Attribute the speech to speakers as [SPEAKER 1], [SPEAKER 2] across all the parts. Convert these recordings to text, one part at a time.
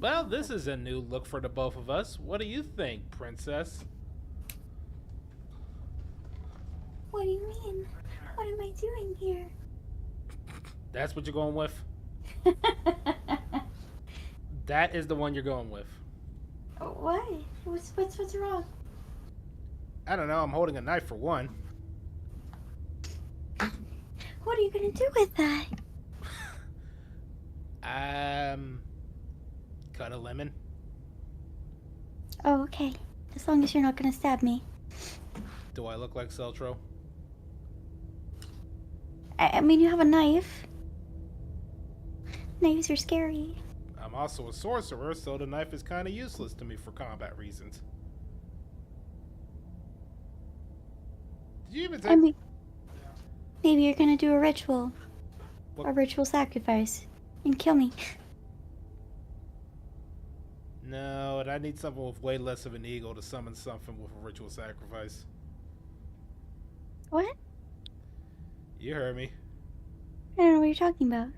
[SPEAKER 1] Well, this is a new look for the both of us. What do you think, princess?
[SPEAKER 2] What do you mean? What am I doing here?
[SPEAKER 1] That's what you're going with? That is the one you're going with.
[SPEAKER 2] Why? What's wrong?
[SPEAKER 1] I don't know. I'm holding a knife for one.
[SPEAKER 2] What are you gonna do with that?
[SPEAKER 1] Cut a lemon.
[SPEAKER 2] Oh, okay. As long as you're not gonna stab me.
[SPEAKER 1] Do I look like Celtro?
[SPEAKER 2] I mean, you have a knife. Knives are scary.
[SPEAKER 1] I'm also a sorcerer, so the knife is kind of useless to me for combat reasons. Did you even take...
[SPEAKER 2] I mean, maybe you're gonna do a ritual.
[SPEAKER 1] What?
[SPEAKER 2] A ritual sacrifice. And kill me.
[SPEAKER 1] No, I need something with way less of an ego to summon something with a ritual sacrifice.
[SPEAKER 2] What?
[SPEAKER 1] You heard me.
[SPEAKER 2] I don't know what you're talking about.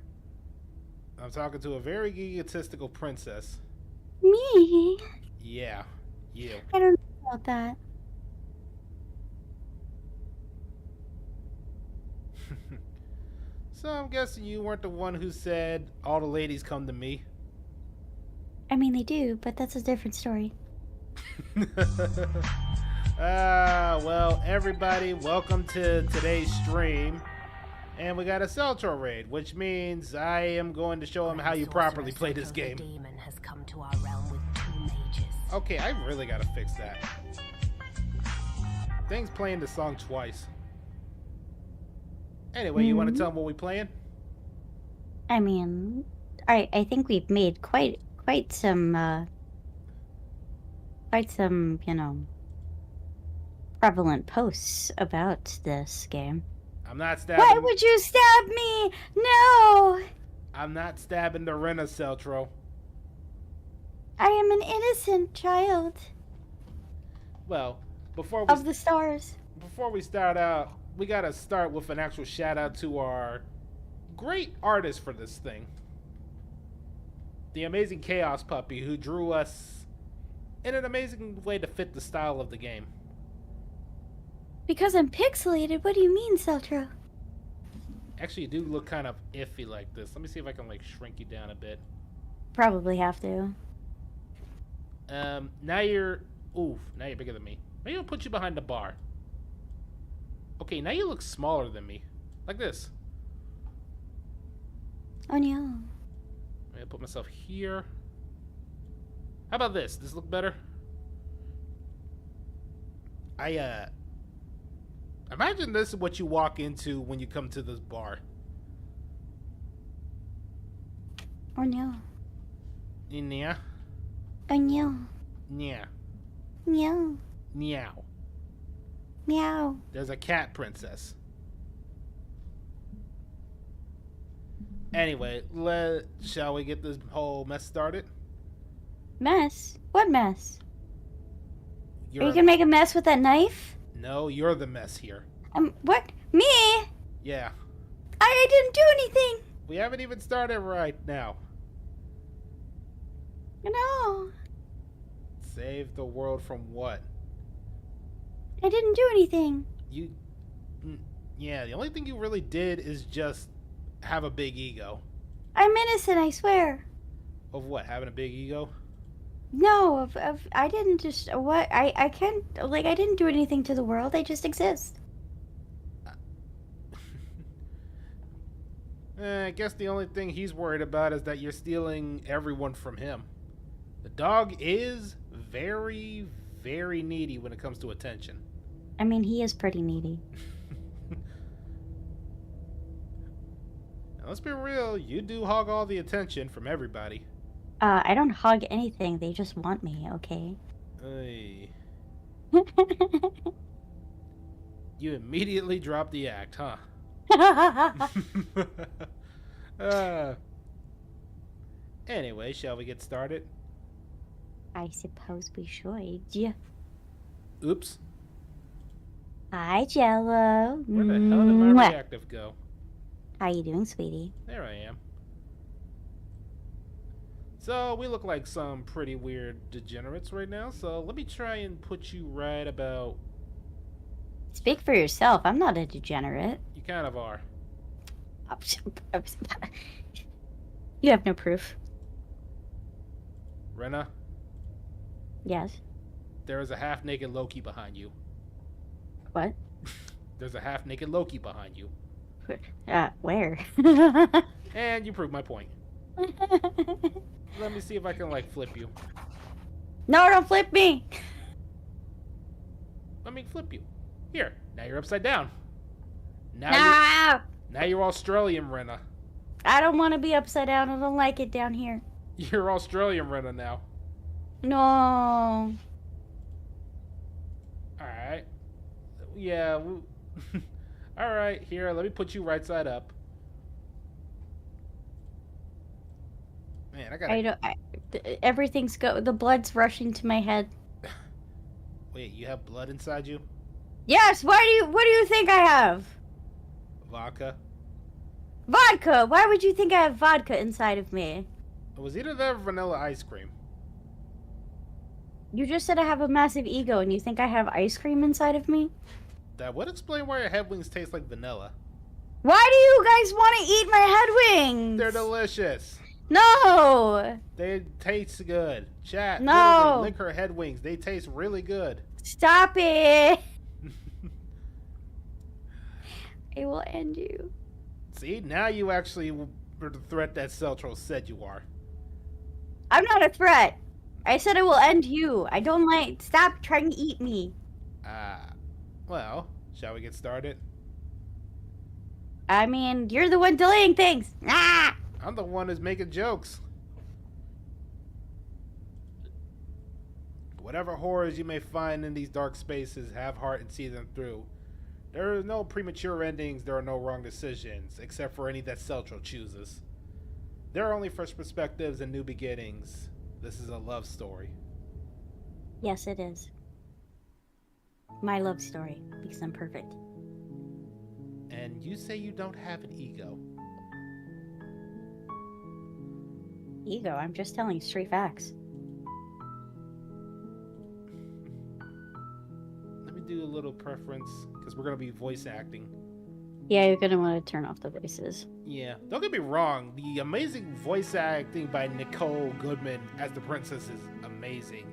[SPEAKER 1] I'm talking to a very egotistical princess.
[SPEAKER 2] Me?
[SPEAKER 1] Yeah, you.
[SPEAKER 2] I don't know about that.
[SPEAKER 1] So I'm guessing you weren't the one who said all the ladies come to me.
[SPEAKER 2] I mean, they do, but that's a different story.
[SPEAKER 1] Well, everybody, welcome to today's stream. And we got a Celtro raid, which means I am going to show him how you properly play this game.
[SPEAKER 3] Demon has come to our realm with 2 mages.
[SPEAKER 1] Okay, I really gotta fix that. Thing's playing the song twice. Anyway, you want to tell him what we playing?
[SPEAKER 2] I mean, I think we've made quite some, you know, prevalent posts about this game.
[SPEAKER 1] I'm not stabbing...
[SPEAKER 2] Why would you stab me? No!
[SPEAKER 1] I'm not stabbing the Rena, Celtro.
[SPEAKER 2] I am an innocent child.
[SPEAKER 1] Well, before
[SPEAKER 2] Of the stars.
[SPEAKER 1] Before we start out, we gotta start with an actual shout out to our great artist for this thing. The amazing Chaos Puppy, who drew us in an amazing way to fit the style of the game.
[SPEAKER 2] Because I'm pixelated? What do you mean, Celtro?
[SPEAKER 1] Actually, you do look kind of iffy like this. Let me see if I can, like, shrink you down a bit.
[SPEAKER 2] Probably have to.
[SPEAKER 1] Now you're... Oof, now you're bigger than me. Maybe I'll put you behind the bar. Okay, now you look smaller than me. Like this.
[SPEAKER 2] Oh, no.
[SPEAKER 1] Maybe I'll put myself here. How about this? Does this look better? Imagine this is what you walk into when you come to this bar.
[SPEAKER 2] Oh, no.
[SPEAKER 1] Yeah.
[SPEAKER 2] Oh, no.
[SPEAKER 1] Yeah.
[SPEAKER 2] Meow.
[SPEAKER 1] Meow.
[SPEAKER 2] Meow.
[SPEAKER 1] There's a cat princess. Anyway, shall we get this whole mess started?
[SPEAKER 2] Mess? What mess? Are
[SPEAKER 1] You're
[SPEAKER 2] you gonna make a mess with that knife?
[SPEAKER 1] No, you're the mess here.
[SPEAKER 2] What? Me?
[SPEAKER 1] Yeah.
[SPEAKER 2] I didn't do anything.
[SPEAKER 1] We haven't even started right now.
[SPEAKER 2] No.
[SPEAKER 1] Save the world from what?
[SPEAKER 2] I didn't do anything.
[SPEAKER 1] Yeah, the only thing you really did is just have a big ego.
[SPEAKER 2] I'm innocent, I swear.
[SPEAKER 1] Of what? Having a big ego?
[SPEAKER 2] No, I didn't just, what? I can't, like, I didn't do anything to the world. I just exist.
[SPEAKER 1] I guess the only thing he's worried about is that you're stealing everyone from him. The dog is very, very needy when it comes to attention.
[SPEAKER 2] I mean, he is pretty needy.
[SPEAKER 1] Now, let's be real, you do hog all the attention from everybody.
[SPEAKER 2] I don't hug anything. They just want me, okay?
[SPEAKER 1] Hey. You immediately dropped the act, huh? Anyway, shall we get started?
[SPEAKER 2] I suppose we should. Yeah.
[SPEAKER 1] Oops.
[SPEAKER 2] Hi, Jello.
[SPEAKER 1] Where the hell did my reactive go?
[SPEAKER 2] How you doing, sweetie?
[SPEAKER 1] There I am. So we look like some pretty weird degenerates right now. So let me try and put you right about.
[SPEAKER 2] Speak for yourself. I'm not a degenerate.
[SPEAKER 1] You kind of are.
[SPEAKER 2] You have no proof.
[SPEAKER 1] Rena,
[SPEAKER 2] Yes.
[SPEAKER 1] there is a half-naked Loki behind you.
[SPEAKER 2] What?
[SPEAKER 1] There's a half-naked Loki behind you.
[SPEAKER 2] Where?
[SPEAKER 1] And you proved my point. Let me see if I can, like, flip you.
[SPEAKER 2] No, don't flip me!
[SPEAKER 1] Let me flip you. Here, now you're upside down. Now
[SPEAKER 2] No!
[SPEAKER 1] you're Australian, Rena.
[SPEAKER 2] I don't want to be upside down. I don't like it down here.
[SPEAKER 1] You're Australian, Rena, now.
[SPEAKER 2] No.
[SPEAKER 1] Alright. Yeah. Alright, here, let me put you right side up. Man, I gotta...
[SPEAKER 2] Everything's the blood's rushing to my head.
[SPEAKER 1] Wait, you have blood inside you?
[SPEAKER 2] Yes, what do you think I have?
[SPEAKER 1] Vodka?
[SPEAKER 2] Vodka! Why would you think I have vodka inside of me?
[SPEAKER 1] It was either that or vanilla ice cream.
[SPEAKER 2] You just said I have a massive ego and you think I have ice cream inside of me?
[SPEAKER 1] That would explain why your head wings taste like vanilla.
[SPEAKER 2] Why do you guys want to eat my head wings?
[SPEAKER 1] They're delicious.
[SPEAKER 2] No!
[SPEAKER 1] They taste good. Chat,
[SPEAKER 2] No.
[SPEAKER 1] literally, lick her head wings. They taste really good.
[SPEAKER 2] Stop it! I will end you.
[SPEAKER 1] See, now you actually are the threat that Celtro said you are.
[SPEAKER 2] I'm not a threat. I said I will end you. I don't like... Stop trying to eat me.
[SPEAKER 1] Well, shall we get started?
[SPEAKER 2] I mean, you're the one delaying things. Ah!
[SPEAKER 1] I'm the one who's making jokes. Whatever horrors you may find in these dark spaces, have heart and see them through. There are no premature endings, there are no wrong decisions, except for any that Celtro chooses. There are only fresh perspectives and new beginnings. This is a love story.
[SPEAKER 2] Yes, it is. My love story, because I'm perfect.
[SPEAKER 1] And you say you don't have an ego.
[SPEAKER 2] Ego, I'm just telling straight facts.
[SPEAKER 1] Let me do a little preference, because we're going to be voice acting.
[SPEAKER 2] Yeah, you're gonna want to turn off the voices.
[SPEAKER 1] Yeah, don't get me wrong, the amazing voice acting by Nicole Goodman as the princess is amazing.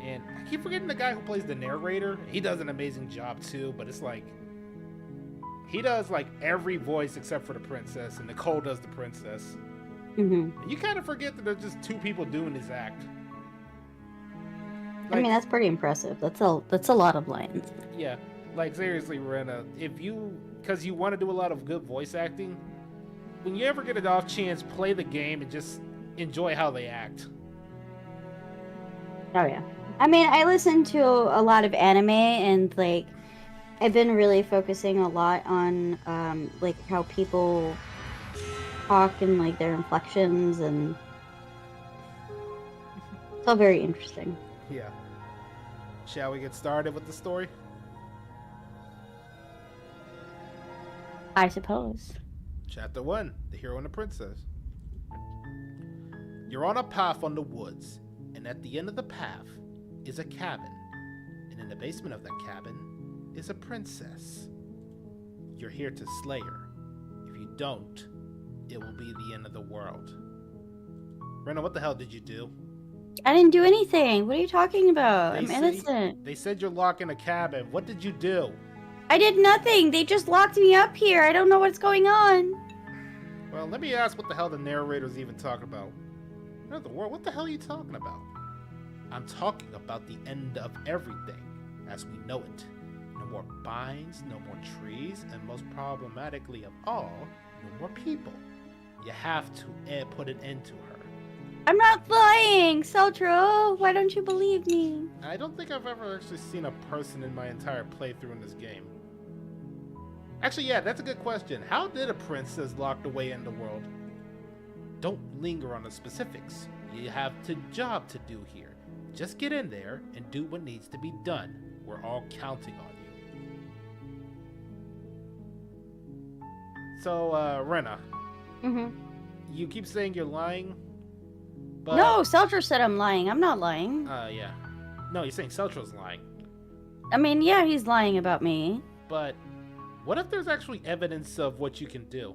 [SPEAKER 1] And I keep forgetting the guy who plays the narrator. He does an amazing job too, but it's like... he does like every voice except for the princess, and Nicole does the princess.
[SPEAKER 2] Mm-hmm.
[SPEAKER 1] And you kind of forget that there's just two people doing this act.
[SPEAKER 2] I mean, that's pretty impressive. That's a lot of lines.
[SPEAKER 1] Yeah, like seriously, Rena, if you... because you want to do a lot of good voice acting, when you ever get an off chance, play the game and just enjoy how they act.
[SPEAKER 2] Oh yeah. I mean, I listen to a lot of anime, and like, I've been really focusing a lot on like how people talk and like their inflections, and it's all very interesting.
[SPEAKER 1] Yeah. Shall we get started with the story?
[SPEAKER 2] I suppose.
[SPEAKER 1] Chapter 1, The Hero and the Princess. You're on a path on the woods, and at the end of the path is a cabin, and in the basement of that cabin is a princess. You're here to slay her. If you don't, it will be the end of the world. Rena, what the hell did you do?
[SPEAKER 2] I didn't do anything. What are you talking about? I'm innocent.
[SPEAKER 1] They said you're locked in a cabin. What did you do?
[SPEAKER 2] I did nothing. They just locked me up here. I don't know what's going on.
[SPEAKER 1] Well, let me ask what the hell the narrator's even talking about. End of the world? What the hell are you talking about? I'm talking about the end of everything, as we know it. No more vines, no more trees, and most problematically of all, no more people. You have to put an end to her.
[SPEAKER 2] I'm not lying, Celtro. Why don't you believe me?
[SPEAKER 1] I don't think I've ever actually seen a person in my entire playthrough in this game. Actually, yeah, that's a good question. How did a princess locked away in the world? Don't linger on the specifics. You have a job to do here. Just get in there and do what needs to be done. We're all counting on you. So, Rena.
[SPEAKER 2] Mm-hmm.
[SPEAKER 1] You keep saying you're lying. But,
[SPEAKER 2] No, Seltzer said I'm lying. I'm not lying.
[SPEAKER 1] Yeah. No, you're saying Celtro's lying.
[SPEAKER 2] I mean, yeah, he's lying about me.
[SPEAKER 1] But what if there's actually evidence of what you can do?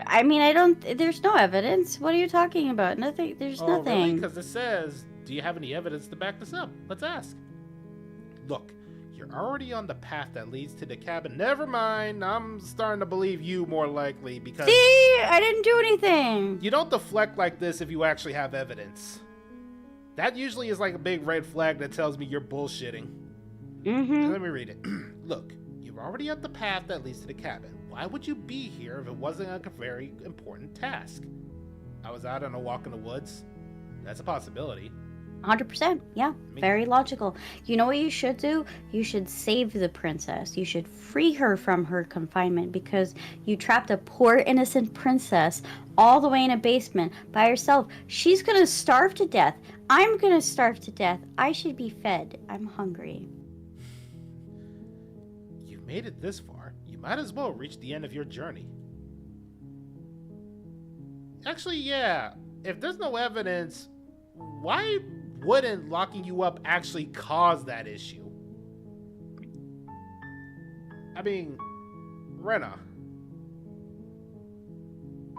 [SPEAKER 2] I mean, I don't. There's no evidence. What are you talking about? Nothing. There's
[SPEAKER 1] Oh,
[SPEAKER 2] nothing.
[SPEAKER 1] really? Because it says, do you have any evidence to back this up? Let's ask. Look, you're already on the path that leads to the cabin. Never mind. I'm starting to believe you more likely because...
[SPEAKER 2] See, I didn't do anything.
[SPEAKER 1] You don't deflect like this if you actually have evidence. That usually is like a big red flag that tells me you're bullshitting.
[SPEAKER 2] Mm-hmm.
[SPEAKER 1] Let me read it. Look, you're already at the path that leads to the cabin. Why would you be here if it wasn't a very important task? I was out on a walk in the woods. That's a possibility.
[SPEAKER 2] 100%. Yeah, very logical. You know what you should do? You should save the princess. You should free her from her confinement because you trapped a poor innocent princess all the way in a basement by herself. She's gonna starve to death. I'm gonna starve to death. I should be fed. I'm hungry.
[SPEAKER 1] You've made it this far. You might as well reach the end of your journey. Actually, yeah. If there's no evidence, why wouldn't locking you up actually cause that issue? I mean, Rena.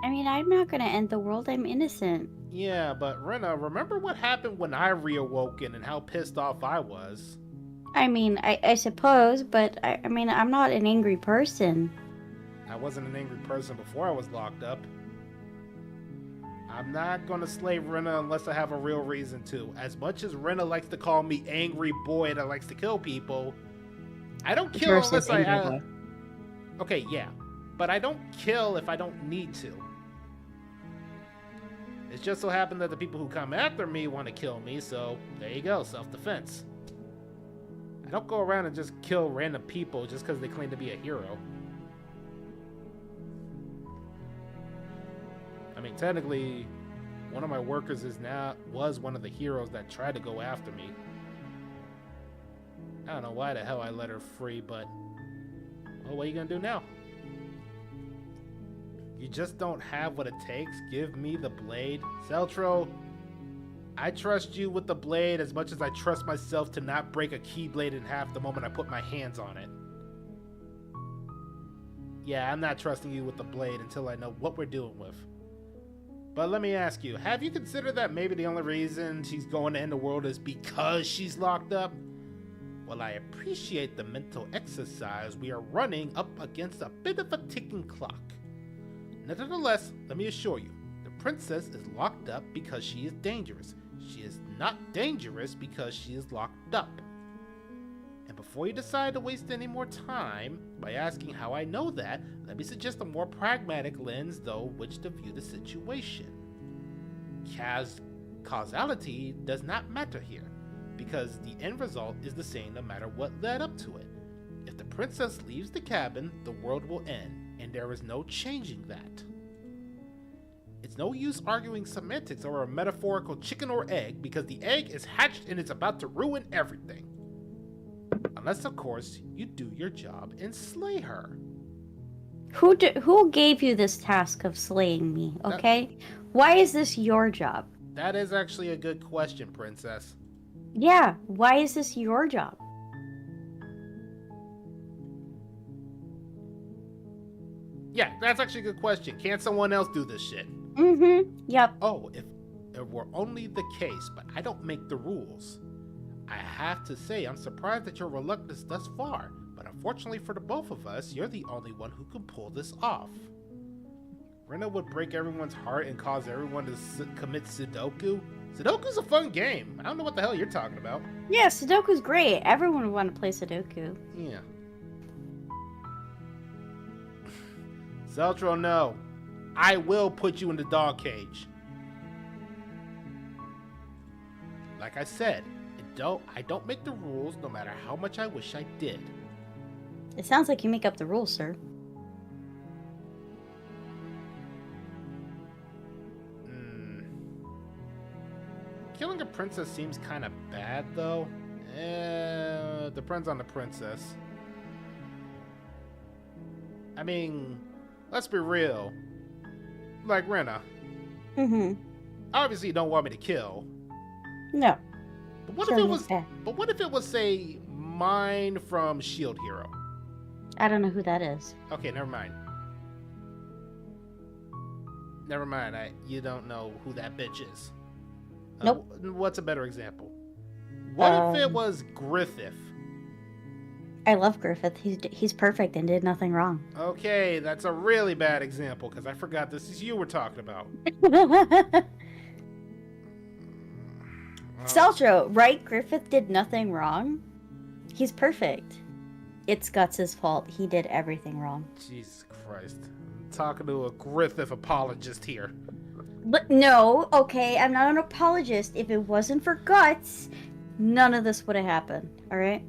[SPEAKER 2] I mean, I'm not gonna end the world. I'm innocent.
[SPEAKER 1] Yeah, but Rena, remember what happened when I reawoken and how pissed off I was?
[SPEAKER 2] I mean, I suppose, but I mean, I'm not an angry person.
[SPEAKER 1] I wasn't an angry person before I was locked up. I'm not gonna slay Rena unless I have a real reason to. As much as Rena likes to call me angry boy that likes to kill people, I don't kill unless I have... Okay, yeah. But I don't kill if I don't need to. It just so happened that the people who come after me want to kill me, so there you go, self-defense. I don't go around and just kill random people just because they claim to be a hero. I mean, technically, one of my workers was one of the heroes that tried to go after me. I don't know why the hell I let her free, but well, what are you gonna do now? You just don't have what it takes? Give me the blade. Celtro, I trust you with the blade as much as I trust myself to not break a keyblade in half the moment I put my hands on it. Yeah, I'm not trusting you with the blade until I know what we're dealing with. But let me ask you, have you considered that maybe the only reason she's going to end the world is because she's locked up? Well, I appreciate the mental exercise. We are running up against a bit of a ticking clock. Nevertheless, let me assure you, the princess is locked up because she is dangerous. She is not dangerous because she is locked up. And before you decide to waste any more time by asking how I know that, let me suggest a more pragmatic lens though which to view the situation. Causality does not matter here, because the end result is the same no matter what led up to it. If the princess leaves the cabin, the world will end, and there is no changing that. It's no use arguing semantics over a metaphorical chicken or egg, because the egg is hatched and it's about to ruin everything. Unless, of course, you do your job and slay her.
[SPEAKER 2] Who gave you this task of slaying me, okay? Why is this your job?
[SPEAKER 1] That is actually a good question, princess.
[SPEAKER 2] Yeah, why is this your job?
[SPEAKER 1] Yeah, that's actually a good question. Can't someone else do this shit?
[SPEAKER 2] Mm-hmm, yep.
[SPEAKER 1] Oh, if it were only the case, but I don't make the rules. I have to say, I'm surprised at your reluctance thus far, but unfortunately for the both of us, you're the only one who can pull this off. Rena would break everyone's heart and cause everyone to commit Sudoku. Sudoku's a fun game. I don't know what the hell you're talking about.
[SPEAKER 2] Yeah, Sudoku's great. Everyone would want to play Sudoku.
[SPEAKER 1] Yeah. Celtro, no. I will put you in the dog cage. Like I said, I don't make the rules no matter how much I wish I did.
[SPEAKER 2] It sounds like you make up the rules, sir.
[SPEAKER 1] Killing a princess seems kind of bad, though. Depends on the princess. I mean, let's be real. Like Rena.
[SPEAKER 2] Mm-hmm.
[SPEAKER 1] Obviously, you don't want me to kill.
[SPEAKER 2] No.
[SPEAKER 1] But what if
[SPEAKER 2] Killing
[SPEAKER 1] it
[SPEAKER 2] is
[SPEAKER 1] was?
[SPEAKER 2] bad.
[SPEAKER 1] But what if it was, say, mine from Shield Hero?
[SPEAKER 2] I don't know who that is.
[SPEAKER 1] Okay, never mind. Never mind. You don't know who that bitch is.
[SPEAKER 2] Nope.
[SPEAKER 1] What's a better example? What if it
[SPEAKER 2] Um,
[SPEAKER 1] was Griffith?
[SPEAKER 2] I love Griffith. He's perfect and did nothing wrong.
[SPEAKER 1] Okay, that's a really bad example because I forgot this is you we're talking about.
[SPEAKER 2] Celtro, right? Griffith did nothing wrong. He's perfect. It's Guts' fault. He did everything wrong.
[SPEAKER 1] Jesus Christ. I'm talking to a Griffith apologist here.
[SPEAKER 2] But no, okay, I'm not an apologist. If it wasn't for Guts, none of this would have happened. Alright?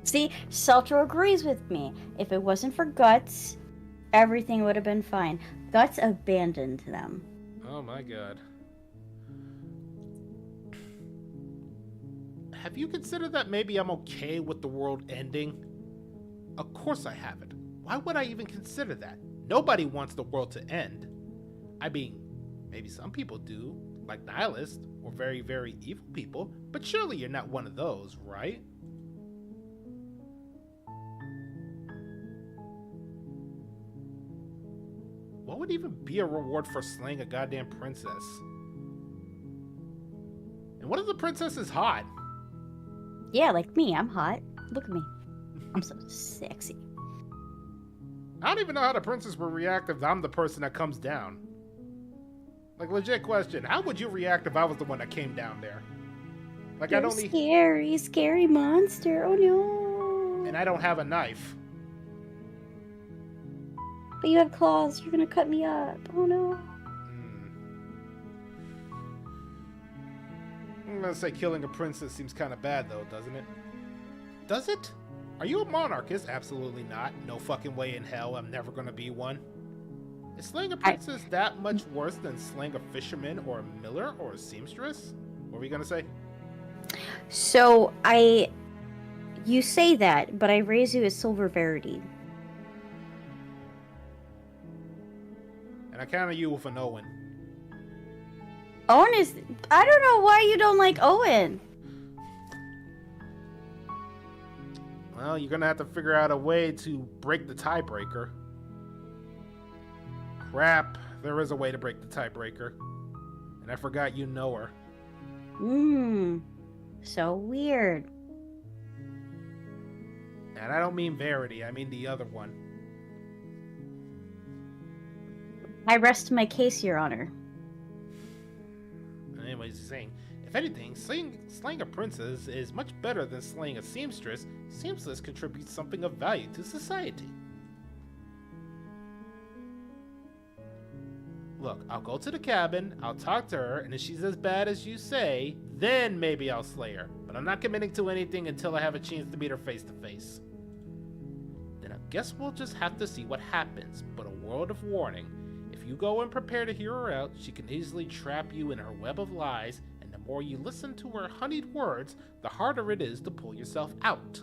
[SPEAKER 2] See, Celtro agrees with me. If it wasn't for Guts, everything would have been fine. Guts abandoned them.
[SPEAKER 1] Oh my god. Have you considered that maybe I'm okay with the world ending? Of course I haven't. Why would I even consider that? Nobody wants the world to end. I mean, maybe some people do, like nihilists or very, very evil people, but surely you're not one of those, right? What would even be a reward for slaying a goddamn princess? And what if the princess is hot?
[SPEAKER 2] Yeah, like me, I'm hot. Look at me. I'm so sexy.
[SPEAKER 1] I don't even know how the princess would react if I'm the person that comes down. Like, legit question. How would you react if I was the one that came down there? Like,
[SPEAKER 2] You're
[SPEAKER 1] I don't need...
[SPEAKER 2] scary, scary monster. Oh no.
[SPEAKER 1] And I don't have a knife.
[SPEAKER 2] But you have claws. You're gonna cut me up. Oh no.
[SPEAKER 1] I'm gonna say killing a princess seems kind of bad, though, doesn't it? Does it? Are you a monarchist? Absolutely not. No fucking way in hell I'm never gonna be one. Is slaying a princess that much worse than slaying a fisherman or a miller or a seamstress? What were you gonna say?
[SPEAKER 2] So you say that, but I raise you as Silver Verity.
[SPEAKER 1] And I counter you with an Owen.
[SPEAKER 2] Owen is. I don't know why you don't like Owen.
[SPEAKER 1] Well, you're gonna have to figure out a way to break the tiebreaker. Crap, there is a way to break the tiebreaker. And I forgot you know her.
[SPEAKER 2] So weird.
[SPEAKER 1] And I don't mean Verity, I mean the other one.
[SPEAKER 2] I rest my case, Your Honor.
[SPEAKER 1] Anyways, he's saying, if anything, slaying a princess is much better than slaying a seamstress. Seamstress contributes something of value to society. Look, I'll go to the cabin, I'll talk to her, and if she's as bad as you say, then maybe I'll slay her. But I'm not committing to anything until I have a chance to meet her face to face. Then I guess we'll just have to see what happens, but a word of warning. If you go and prepare to hear her out, she can easily trap you in her web of lies, and the more you listen to her honeyed words, the harder it is to pull yourself out.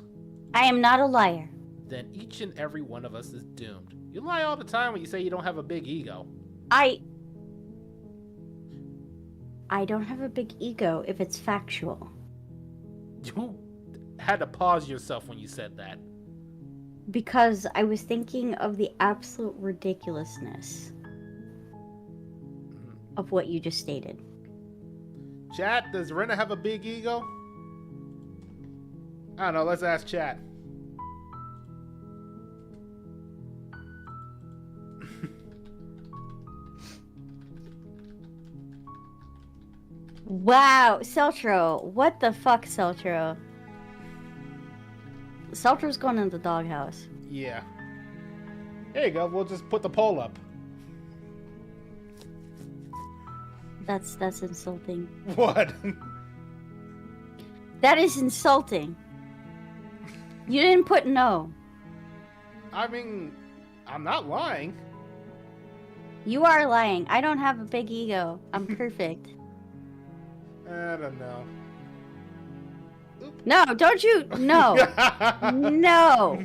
[SPEAKER 2] I am not a liar.
[SPEAKER 1] Then each and every one of us is doomed. You lie all the time when you say you don't have a big ego.
[SPEAKER 2] I don't have a big ego if it's factual.
[SPEAKER 1] You had to pause yourself when you said that.
[SPEAKER 2] Because I was thinking of the absolute ridiculousness of what you just stated.
[SPEAKER 1] Chat, does Rena have a big ego? I don't know, let's ask chat.
[SPEAKER 2] Wow, Celtro. What the fuck, Celtro? Celtro's going in the doghouse.
[SPEAKER 1] Yeah. There you go, we'll just put the poll up.
[SPEAKER 2] That's insulting.
[SPEAKER 1] What?
[SPEAKER 2] That is insulting. You didn't put no.
[SPEAKER 1] I mean, I'm not lying.
[SPEAKER 2] You are lying. I don't have a big ego. I'm perfect.
[SPEAKER 1] I don't know.
[SPEAKER 2] No, don't you? No. No.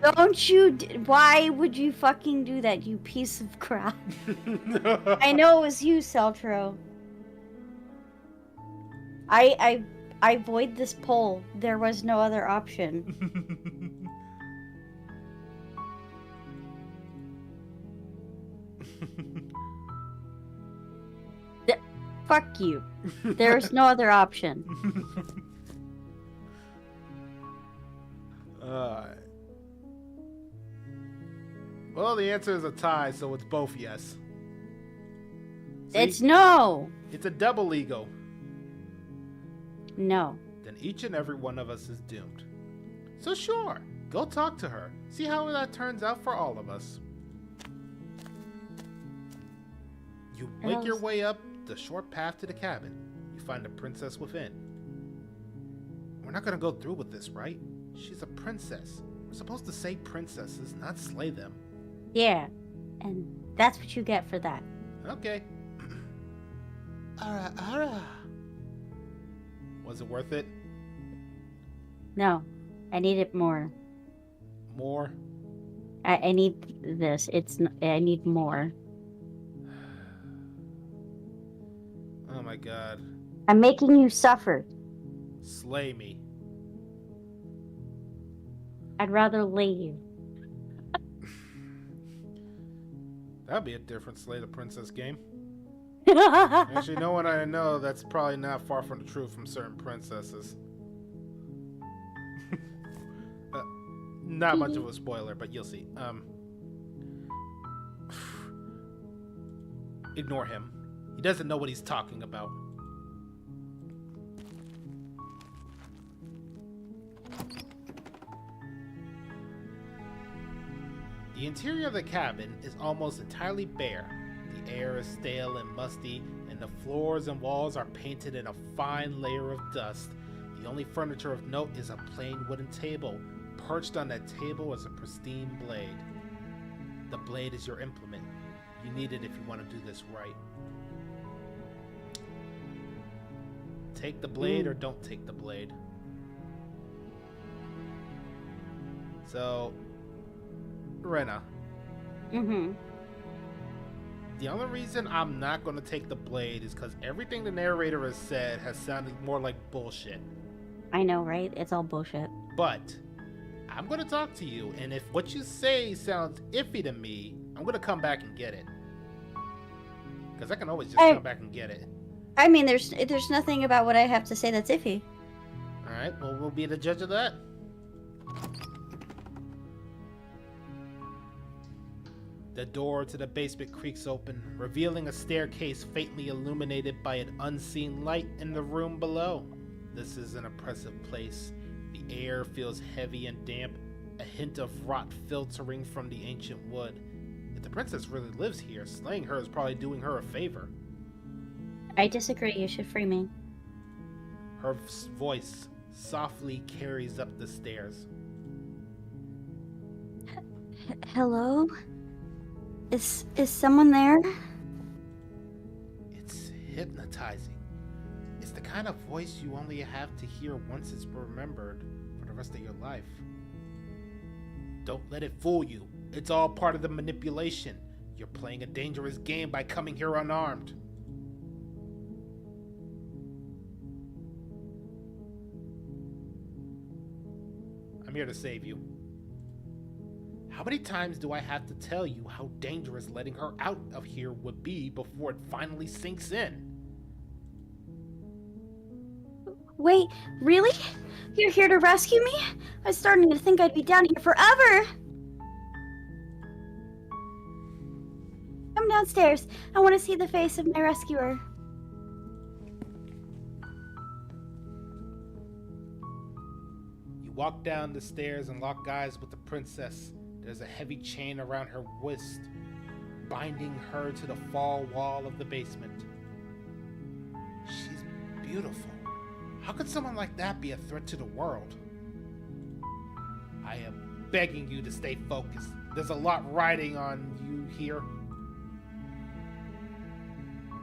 [SPEAKER 2] Don't you? Why would you fucking do that, you piece of crap? I know it was you, Celtro. I void this poll. There was no other option. Fuck you. There's no other option.
[SPEAKER 1] Well, the answer is a tie, so it's both yes. See?
[SPEAKER 2] It's no.
[SPEAKER 1] It's a double ego.
[SPEAKER 2] No.
[SPEAKER 1] Then each and every one of us is doomed. So sure, go talk to her. See how that turns out for all of us. You make your way up the short path to the cabin. You find the princess within. We're not gonna go through with this, right? She's a princess. We're supposed to save princesses, not slay them.
[SPEAKER 2] Yeah, and that's what you get for that.
[SPEAKER 1] Okay. Ara. Was it worth it?
[SPEAKER 2] No, I need it more.
[SPEAKER 1] More?
[SPEAKER 2] I need this. I need more.
[SPEAKER 1] Oh my god.
[SPEAKER 2] I'm making you suffer.
[SPEAKER 1] Slay me.
[SPEAKER 2] I'd rather leave.
[SPEAKER 1] That'd be a different Slay the Princess game. Actually, no one I know, that's probably not far from the truth from certain princesses. Not much of a spoiler, but you'll see. Ignore him. He doesn't know what he's talking about. The interior of the cabin is almost entirely bare. The air is stale and musty, and the floors and walls are painted in a fine layer of dust. The only furniture of note is a plain wooden table. Perched on that table is a pristine blade. The blade is your implement. You need it if you want to do this right. Take the blade or don't take the blade. So, Rena.
[SPEAKER 2] Mm-hmm.
[SPEAKER 1] The only reason I'm not going to take the blade is because everything the narrator has said has sounded more like bullshit.
[SPEAKER 2] I know, right? It's all bullshit.
[SPEAKER 1] But I'm going to talk to you, and if what you say sounds iffy to me, I'm going to come back and get it. Because I can always just come back and get it.
[SPEAKER 2] I mean, there's nothing about what I have to say that's iffy.
[SPEAKER 1] Alright, well, we'll be the judge of that. The door to the basement creaks open, revealing a staircase faintly illuminated by an unseen light in the room below. This is an oppressive place. The air feels heavy and damp, a hint of rot filtering from the ancient wood. If the princess really lives here, slaying her is probably doing her a favor.
[SPEAKER 2] I disagree. You should free me.
[SPEAKER 1] Her voice softly carries up the stairs.
[SPEAKER 2] Hello? Is someone there?
[SPEAKER 1] It's hypnotizing. It's the kind of voice you only have to hear once it's remembered for the rest of your life. Don't let it fool you. It's all part of the manipulation. You're playing a dangerous game by coming here unarmed. I'm here to save you. How many times do I have to tell you how dangerous letting her out of here would be before it finally sinks in?
[SPEAKER 2] Wait, really? You're here to rescue me? I was starting to think I'd be down here forever. Come downstairs. I want to see the face of my rescuer.
[SPEAKER 1] You walk down the stairs and lock eyes with the princess. There's a heavy chain around her waist, binding her to the far wall of the basement. She's beautiful. How could someone like that be a threat to the world? I am begging you to stay focused. There's a lot riding on you here.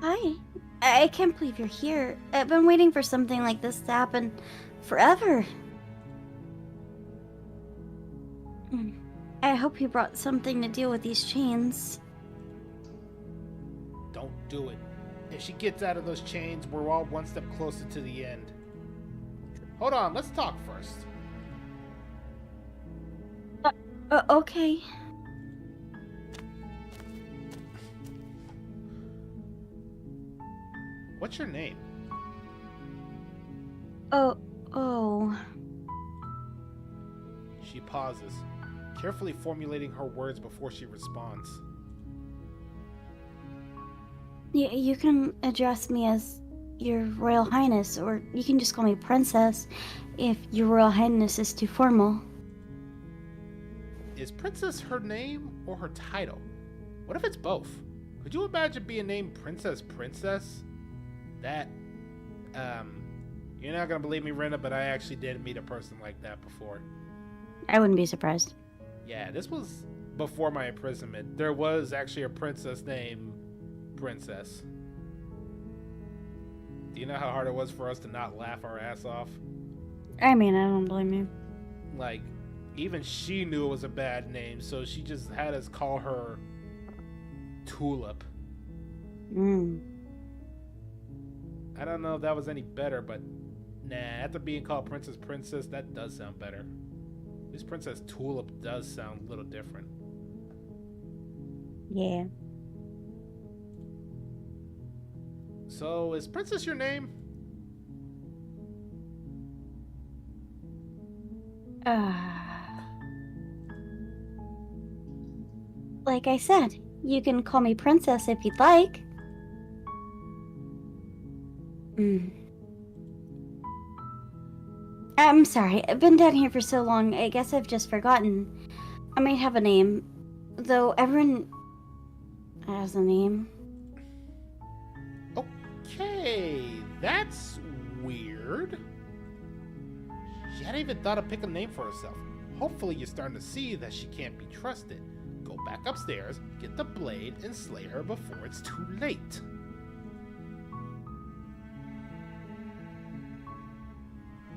[SPEAKER 2] Hi. I can't believe you're here. I've been waiting for something like this to happen forever. I hope you brought something to deal with these chains.
[SPEAKER 1] Don't do it. If she gets out of those chains, we're all one step closer to the end. Hold on, let's talk first.
[SPEAKER 2] Okay.
[SPEAKER 1] What's your name?
[SPEAKER 2] Oh.
[SPEAKER 1] She pauses, carefully formulating her words before she responds.
[SPEAKER 2] You can address me as Your Royal Highness, or you can just call me Princess if Your Royal Highness is too formal.
[SPEAKER 1] Is Princess her name or her title? What if it's both? Could you imagine being named Princess? That, you're not gonna believe me, Rena, but I actually did meet a person like that before.
[SPEAKER 2] I wouldn't be surprised.
[SPEAKER 1] Yeah, this was before my imprisonment. There was actually a princess named Princess. Do you know how hard it was for us to not laugh our ass off?
[SPEAKER 2] I mean, I don't blame you.
[SPEAKER 1] Like, even she knew it was a bad name, so she just had us call her Tulip. I don't know if that was any better, but nah, after being called Princess, that does sound better. This Princess Tulip does sound a little different.
[SPEAKER 2] Yeah.
[SPEAKER 1] So, is Princess your name?
[SPEAKER 2] Like I said, you can call me Princess if you'd like. I'm sorry, I've been down here for so long, I guess I've just forgotten. I might have a name, though everyone has a name.
[SPEAKER 1] Okay, that's weird. She hadn't even thought of picking a name for herself. Hopefully you're starting to see that she can't be trusted. Go back upstairs, get the blade, and slay her before it's too late.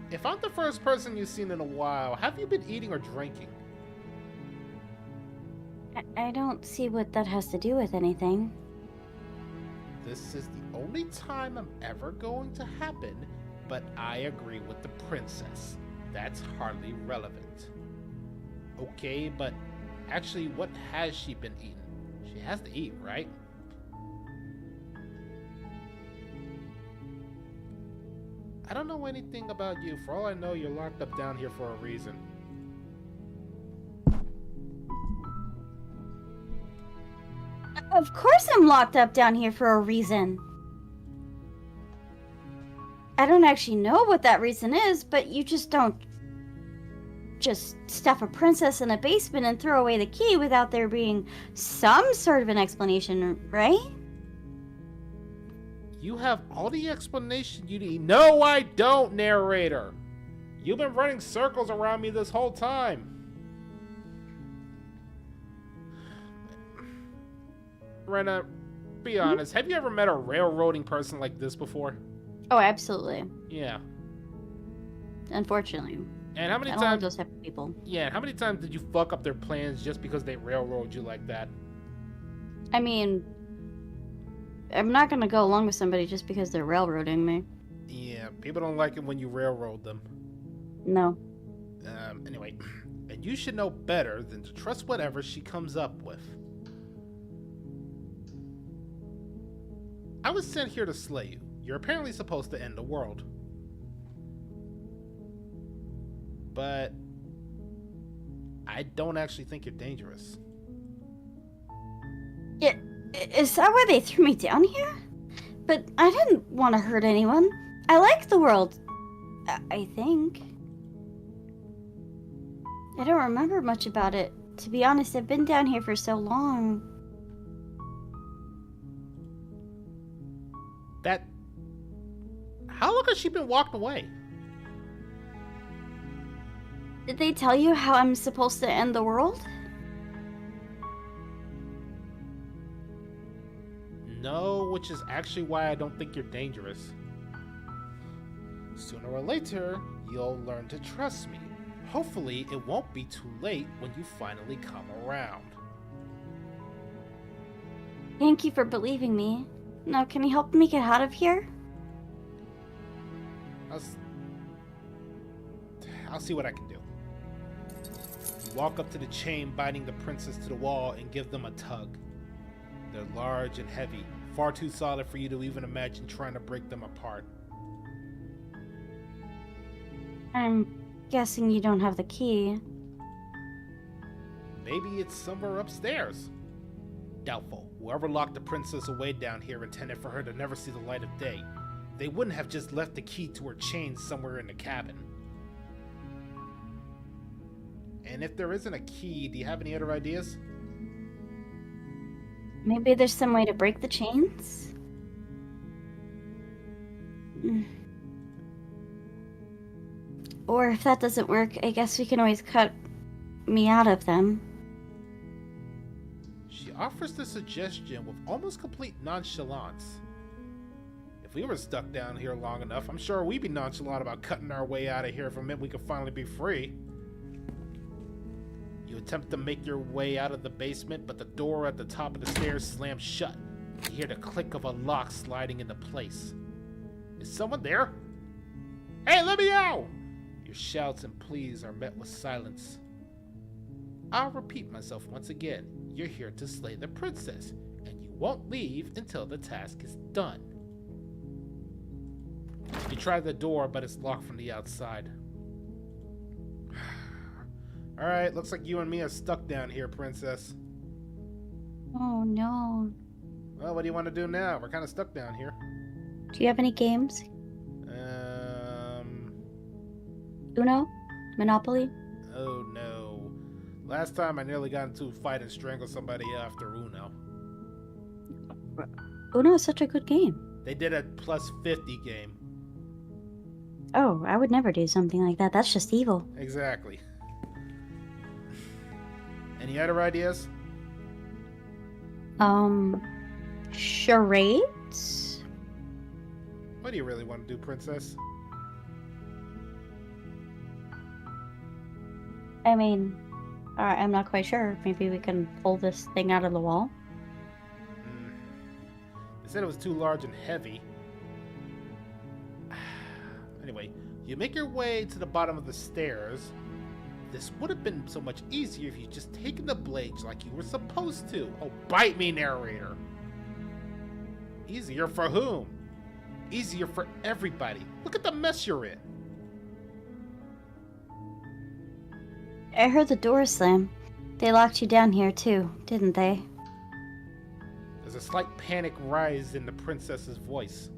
[SPEAKER 1] If I'm the first person you've seen in a while, have you been eating or drinking?
[SPEAKER 2] I don't see what that has to do with anything.
[SPEAKER 1] This is the only time I'm ever going to happen, but I agree with the princess. That's hardly relevant. Okay, but actually, what has she been eating? She has to eat, right? I don't know anything about you. For all I know, you're locked up down here for a reason.
[SPEAKER 2] Of course I'm locked up down here for a reason. I don't actually know what that reason is, but you just don't just stuff a princess in a basement and throw away the key without there being some sort of an explanation, right?
[SPEAKER 1] You have all the explanation you need. No, I don't, narrator. You've been running circles around me this whole time. Rena, be honest. Have you ever met a railroading person like this before?
[SPEAKER 2] Oh, absolutely.
[SPEAKER 1] Yeah.
[SPEAKER 2] Unfortunately.
[SPEAKER 1] And how many
[SPEAKER 2] I don't like
[SPEAKER 1] times?
[SPEAKER 2] those type of people.
[SPEAKER 1] Yeah. How many times did you fuck up their plans just because they railroad you like that?
[SPEAKER 2] I mean, I'm not gonna go along with somebody just because they're railroading me.
[SPEAKER 1] Yeah. People don't like it when you railroad them.
[SPEAKER 2] No.
[SPEAKER 1] Anyway, and you should know better than to trust whatever she comes up with. I was sent here to slay you. You're apparently supposed to end the world. But I don't actually think you're dangerous.
[SPEAKER 2] Yeah, is that why they threw me down here? But I didn't want to hurt anyone. I like the world. I think. I don't remember much about it. To be honest, I've been down here for so long.
[SPEAKER 1] How long has she been walked away?
[SPEAKER 2] Did they tell you how I'm supposed to end the world?
[SPEAKER 1] No, which is actually why I don't think you're dangerous. Sooner or later, you'll learn to trust me. Hopefully, it won't be too late when you finally come around.
[SPEAKER 2] Thank you for believing me. Now, can you help me get out of here?
[SPEAKER 1] I'll see what I can do. You walk up to the chain binding the princess to the wall and give them a tug. They're large and heavy, far too solid for you to even imagine trying to break them apart.
[SPEAKER 2] I'm guessing you don't have the key.
[SPEAKER 1] Maybe it's somewhere upstairs. Doubtful. Whoever locked the princess away down here intended for her to never see the light of day. They wouldn't have just left the key to her chain somewhere in the cabin. And if there isn't a key, do you have any other ideas?
[SPEAKER 2] Maybe there's some way to break the chains? Or if that doesn't work, I guess we can always cut me out of them.
[SPEAKER 1] She offers the suggestion with almost complete nonchalance. If we were stuck down here long enough, I'm sure we'd be nonchalant about cutting our way out of here if it meant we could finally be free. You attempt to make your way out of the basement, but the door at the top of the stairs slams shut. You hear the click of a lock sliding into place. Is someone there? Hey, let me out! Your shouts and pleas are met with silence. I'll repeat myself once again. You're here to slay the princess, and you won't leave until the task is done. You try the door, but it's locked from the outside. Alright, looks like you and me are stuck down here, princess.
[SPEAKER 2] Oh no.
[SPEAKER 1] Well, what do you want to do now? We're kind of stuck down here.
[SPEAKER 2] Do you have any games? Uno? Monopoly?
[SPEAKER 1] Oh no. Last time I nearly got into a fight and strangled somebody after Uno.
[SPEAKER 2] Uno is such a good game.
[SPEAKER 1] They did a plus 50 game.
[SPEAKER 2] Oh, I would never do something like that. That's just evil.
[SPEAKER 1] Exactly. Any other ideas?
[SPEAKER 2] Charades?
[SPEAKER 1] What do you really want to do, princess?
[SPEAKER 2] I mean, I'm not quite sure. Maybe we can pull this thing out of the wall?
[SPEAKER 1] They said it was too large and heavy. Anyway, you make your way to the bottom of the stairs. This would have been so much easier if you just taken the blades like you were supposed to. Oh, bite me, narrator. Easier for whom? Easier for everybody. Look at the mess you're in.
[SPEAKER 2] I heard the door slam. They locked you down here too, didn't they?
[SPEAKER 1] There's a slight panic rise in the princess's voice.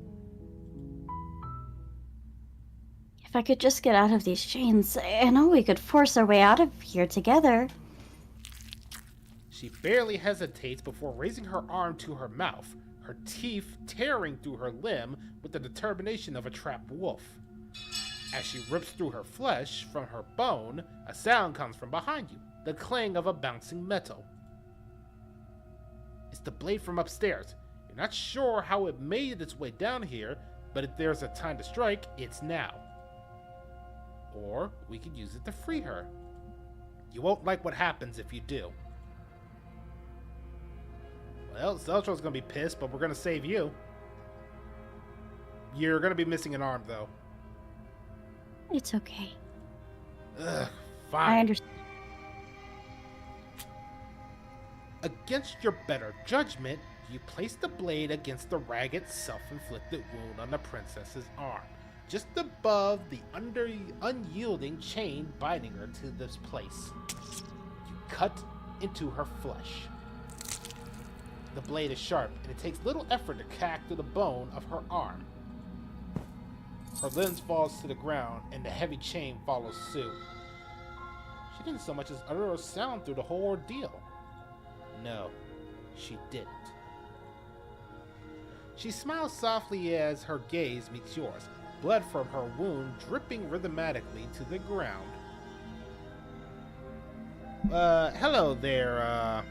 [SPEAKER 2] If I could just get out of these chains, I know we could force our way out of here together.
[SPEAKER 1] She barely hesitates before raising her arm to her mouth, her teeth tearing through her limb with the determination of a trapped wolf. As she rips through her flesh from her bone, a sound comes from behind you, the clang of a bouncing metal. It's the blade from upstairs. You're not sure how it made its way down here, but if there's a time to strike, it's now. Or we could use it to free her. You won't like what happens if you do. Well, Zeltro's gonna be pissed, but we're gonna save you. You're gonna be missing an arm, though.
[SPEAKER 2] It's okay.
[SPEAKER 1] Ugh, fine.
[SPEAKER 2] I understand.
[SPEAKER 1] Against your better judgment, you place the blade against the ragged, self-inflicted wound on the princess's arm, just above the unyielding chain binding her to this place. You cut into her flesh. The blade is sharp, and it takes little effort to hack through the bone of her arm. Her lens falls to the ground, and the heavy chain follows suit. She didn't so much as utter a sound through the whole ordeal. No, she didn't. She smiles softly as her gaze meets yours, blood from her wound dripping rhythmically to the ground. Hello there, I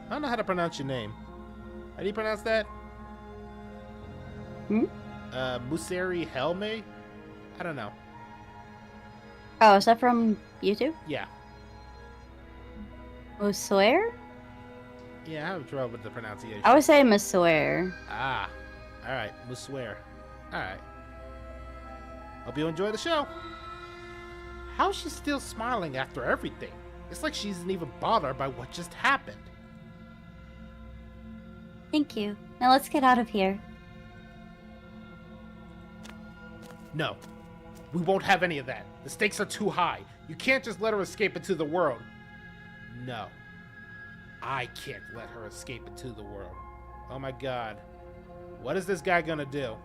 [SPEAKER 1] don't know how to pronounce your name. How do you pronounce that?
[SPEAKER 2] Hmm?
[SPEAKER 1] Museri Helme? I don't know.
[SPEAKER 2] Oh, is that from YouTube?
[SPEAKER 1] Yeah.
[SPEAKER 2] Muswear?
[SPEAKER 1] Yeah, I have trouble with the pronunciation.
[SPEAKER 2] I would say Muswear.
[SPEAKER 1] Ah. Alright, Muswear. Alright. Hope you enjoy the show. How's she still smiling after everything? It's like she isn't even bothered by what just happened.
[SPEAKER 2] Thank you. Now let's get out of here.
[SPEAKER 1] No. We won't have any of that. The stakes are too high. You can't just let her escape into the world. No. I can't let her escape into the world. Oh my god. What is this guy gonna do?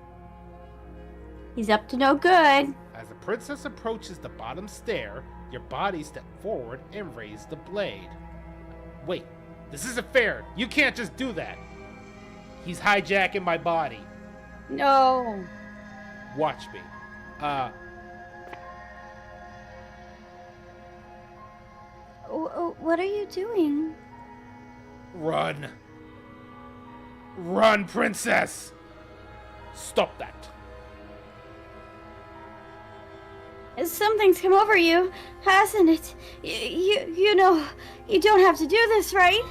[SPEAKER 2] He's up to no good.
[SPEAKER 1] As the princess approaches the bottom stair, your body step forward and raise the blade. Wait, this isn't fair. You can't just do that. He's hijacking my body.
[SPEAKER 2] No.
[SPEAKER 1] Watch me.
[SPEAKER 2] What are you doing?
[SPEAKER 1] Run. Run, princess! Stop that.
[SPEAKER 2] Something's come over you, hasn't it? You know, you don't have to do this, right?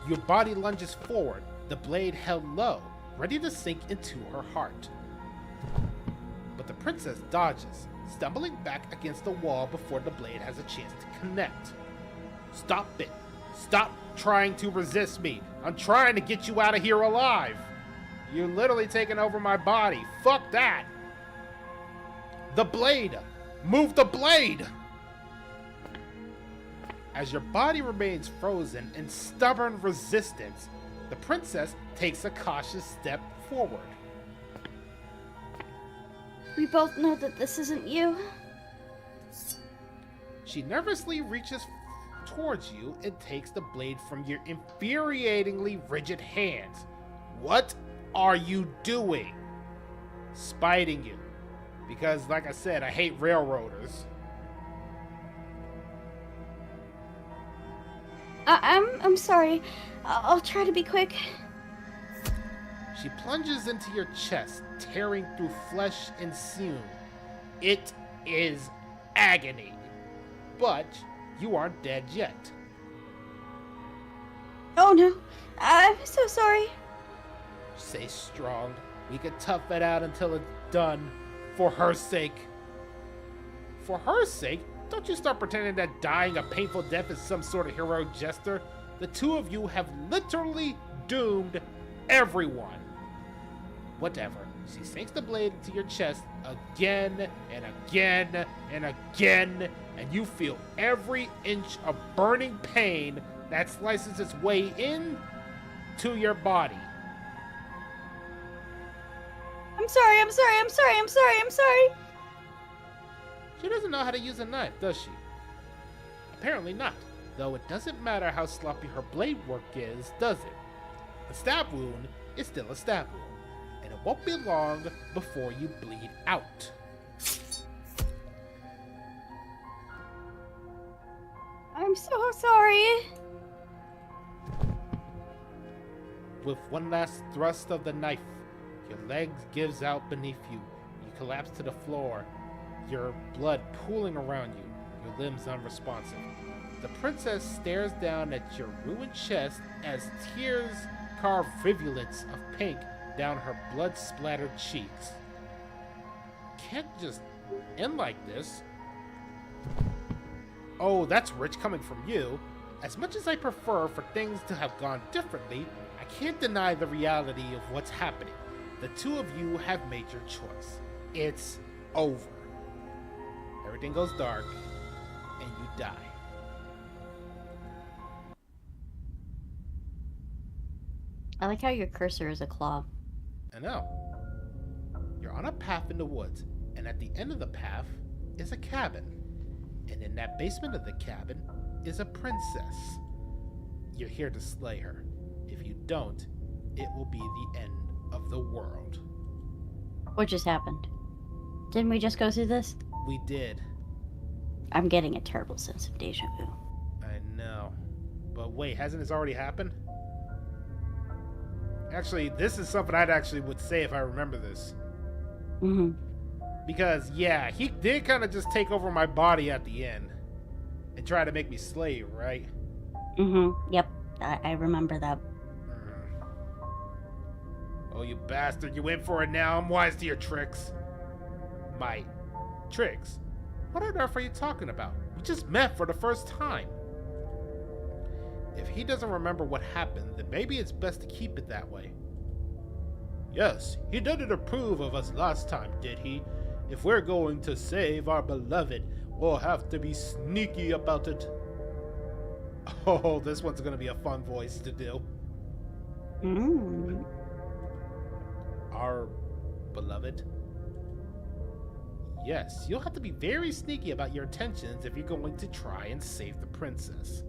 [SPEAKER 1] Your body lunges forward, the blade held low, ready to sink into her heart. But the princess dodges, stumbling back against the wall before the blade has a chance to connect. Stop it. Stop trying to resist me. I'm trying to get you out of here alive. You're literally taking over my body. Fuck that. The blade. Move the blade. As your body remains frozen in stubborn resistance, the princess takes a cautious step forward.
[SPEAKER 2] We both know that this isn't you.
[SPEAKER 1] She nervously reaches towards you and takes the blade from your infuriatingly rigid hands. What are you doing? Spiting you. Because, like I said, I hate railroaders.
[SPEAKER 2] I'm sorry. I'll try to be quick.
[SPEAKER 1] She plunges into your chest, tearing through flesh and sinew. It is agony. But you aren't dead yet.
[SPEAKER 2] Oh no. I'm so sorry.
[SPEAKER 1] Stay strong. We can tough it out until it's done. For her sake. For her sake? Don't you start pretending that dying a painful death is some sort of heroic gesture. The two of you have literally doomed everyone. Whatever. She sinks the blade into your chest again and again and again, and you feel every inch of burning pain that slices its way in to your body.
[SPEAKER 2] I'm sorry.
[SPEAKER 1] She doesn't know how to use a knife, does she? Apparently not, though it doesn't matter how sloppy her blade work is, does it? A stab wound is still a stab wound, and it won't be long before you bleed out.
[SPEAKER 2] I'm so sorry.
[SPEAKER 1] With one last thrust of the knife, your leg gives out beneath you. You collapse to the floor, your blood pooling around you, your limbs unresponsive. The princess stares down at your ruined chest as tears carve rivulets of pink down her blood-splattered cheeks. Can't just end like this. Oh, that's rich coming from you. As much as I prefer for things to have gone differently, I can't deny the reality of what's happening. The two of you have made your choice. It's over. Everything goes dark, and you die.
[SPEAKER 2] I like how your cursor is a claw.
[SPEAKER 1] I know. You're on a path in the woods, and at the end of the path is a cabin. And in that basement of the cabin is a princess. You're here to slay her. If you don't, it will be the end of the world.
[SPEAKER 2] What just happened? Didn't we just go through this?
[SPEAKER 1] We did.
[SPEAKER 2] I'm getting a terrible sense of deja vu.
[SPEAKER 1] I know. But wait, hasn't this already happened? Actually, this is something I'd actually would say if I remember this.
[SPEAKER 2] Mm-hmm.
[SPEAKER 1] Because, yeah, he did kind of just take over my body at the end. And try to make me slave, right?
[SPEAKER 2] Mm-hmm. Yep. I remember that.
[SPEAKER 1] Oh, you bastard. You in for it now. I'm wise to your tricks. My tricks? What on earth are you talking about? We just met for the first time. If he doesn't remember what happened, then maybe it's best to keep it that way. Yes, he didn't approve of us last time, did he? If we're going to save our beloved, we'll have to be sneaky about it. Oh, this one's gonna be a fun voice to do. Our beloved? Yes, you'll have to be very sneaky about your intentions if you're going to try and save the princess.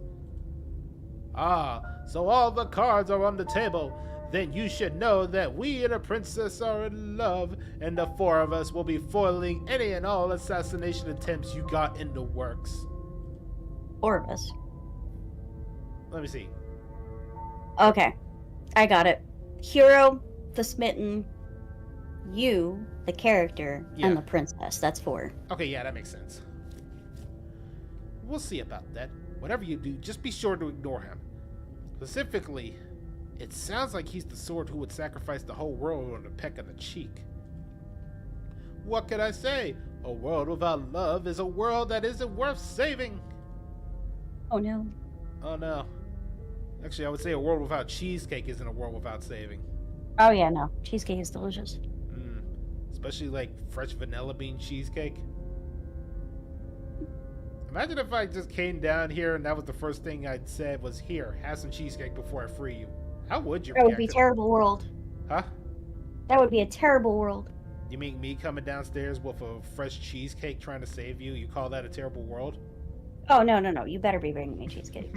[SPEAKER 1] Ah, so all the cards are on the table. Then you should know that we and the princess are in love, and the four of us will be foiling any and all assassination attempts you got in the works.
[SPEAKER 2] Four of us.
[SPEAKER 1] Let me see.
[SPEAKER 2] Okay. I got it. Hero, the smitten, you, the character, and the princess. That's four.
[SPEAKER 1] Okay, yeah, that makes sense. We'll see about that. Whatever you do, just be sure to ignore him. Specifically, it sounds like he's the sort who would sacrifice the whole world on a peck of the cheek. What can I say? A world without love is a world that isn't worth saving.
[SPEAKER 2] Oh no.
[SPEAKER 1] Oh no. Actually, I would say a world without cheesecake isn't a world without saving.
[SPEAKER 2] Oh yeah, no. Cheesecake is delicious.
[SPEAKER 1] Especially like fresh vanilla bean cheesecake. Imagine if I just came down here and that was the first thing I'd said was, here, have some cheesecake before I free you. How would you react?
[SPEAKER 2] That would be a terrible world.
[SPEAKER 1] Huh?
[SPEAKER 2] That would be a terrible world.
[SPEAKER 1] You mean me coming downstairs with a fresh cheesecake trying to save you? You call that a terrible world?
[SPEAKER 2] Oh, no, no, no. You better be bringing me cheesecake.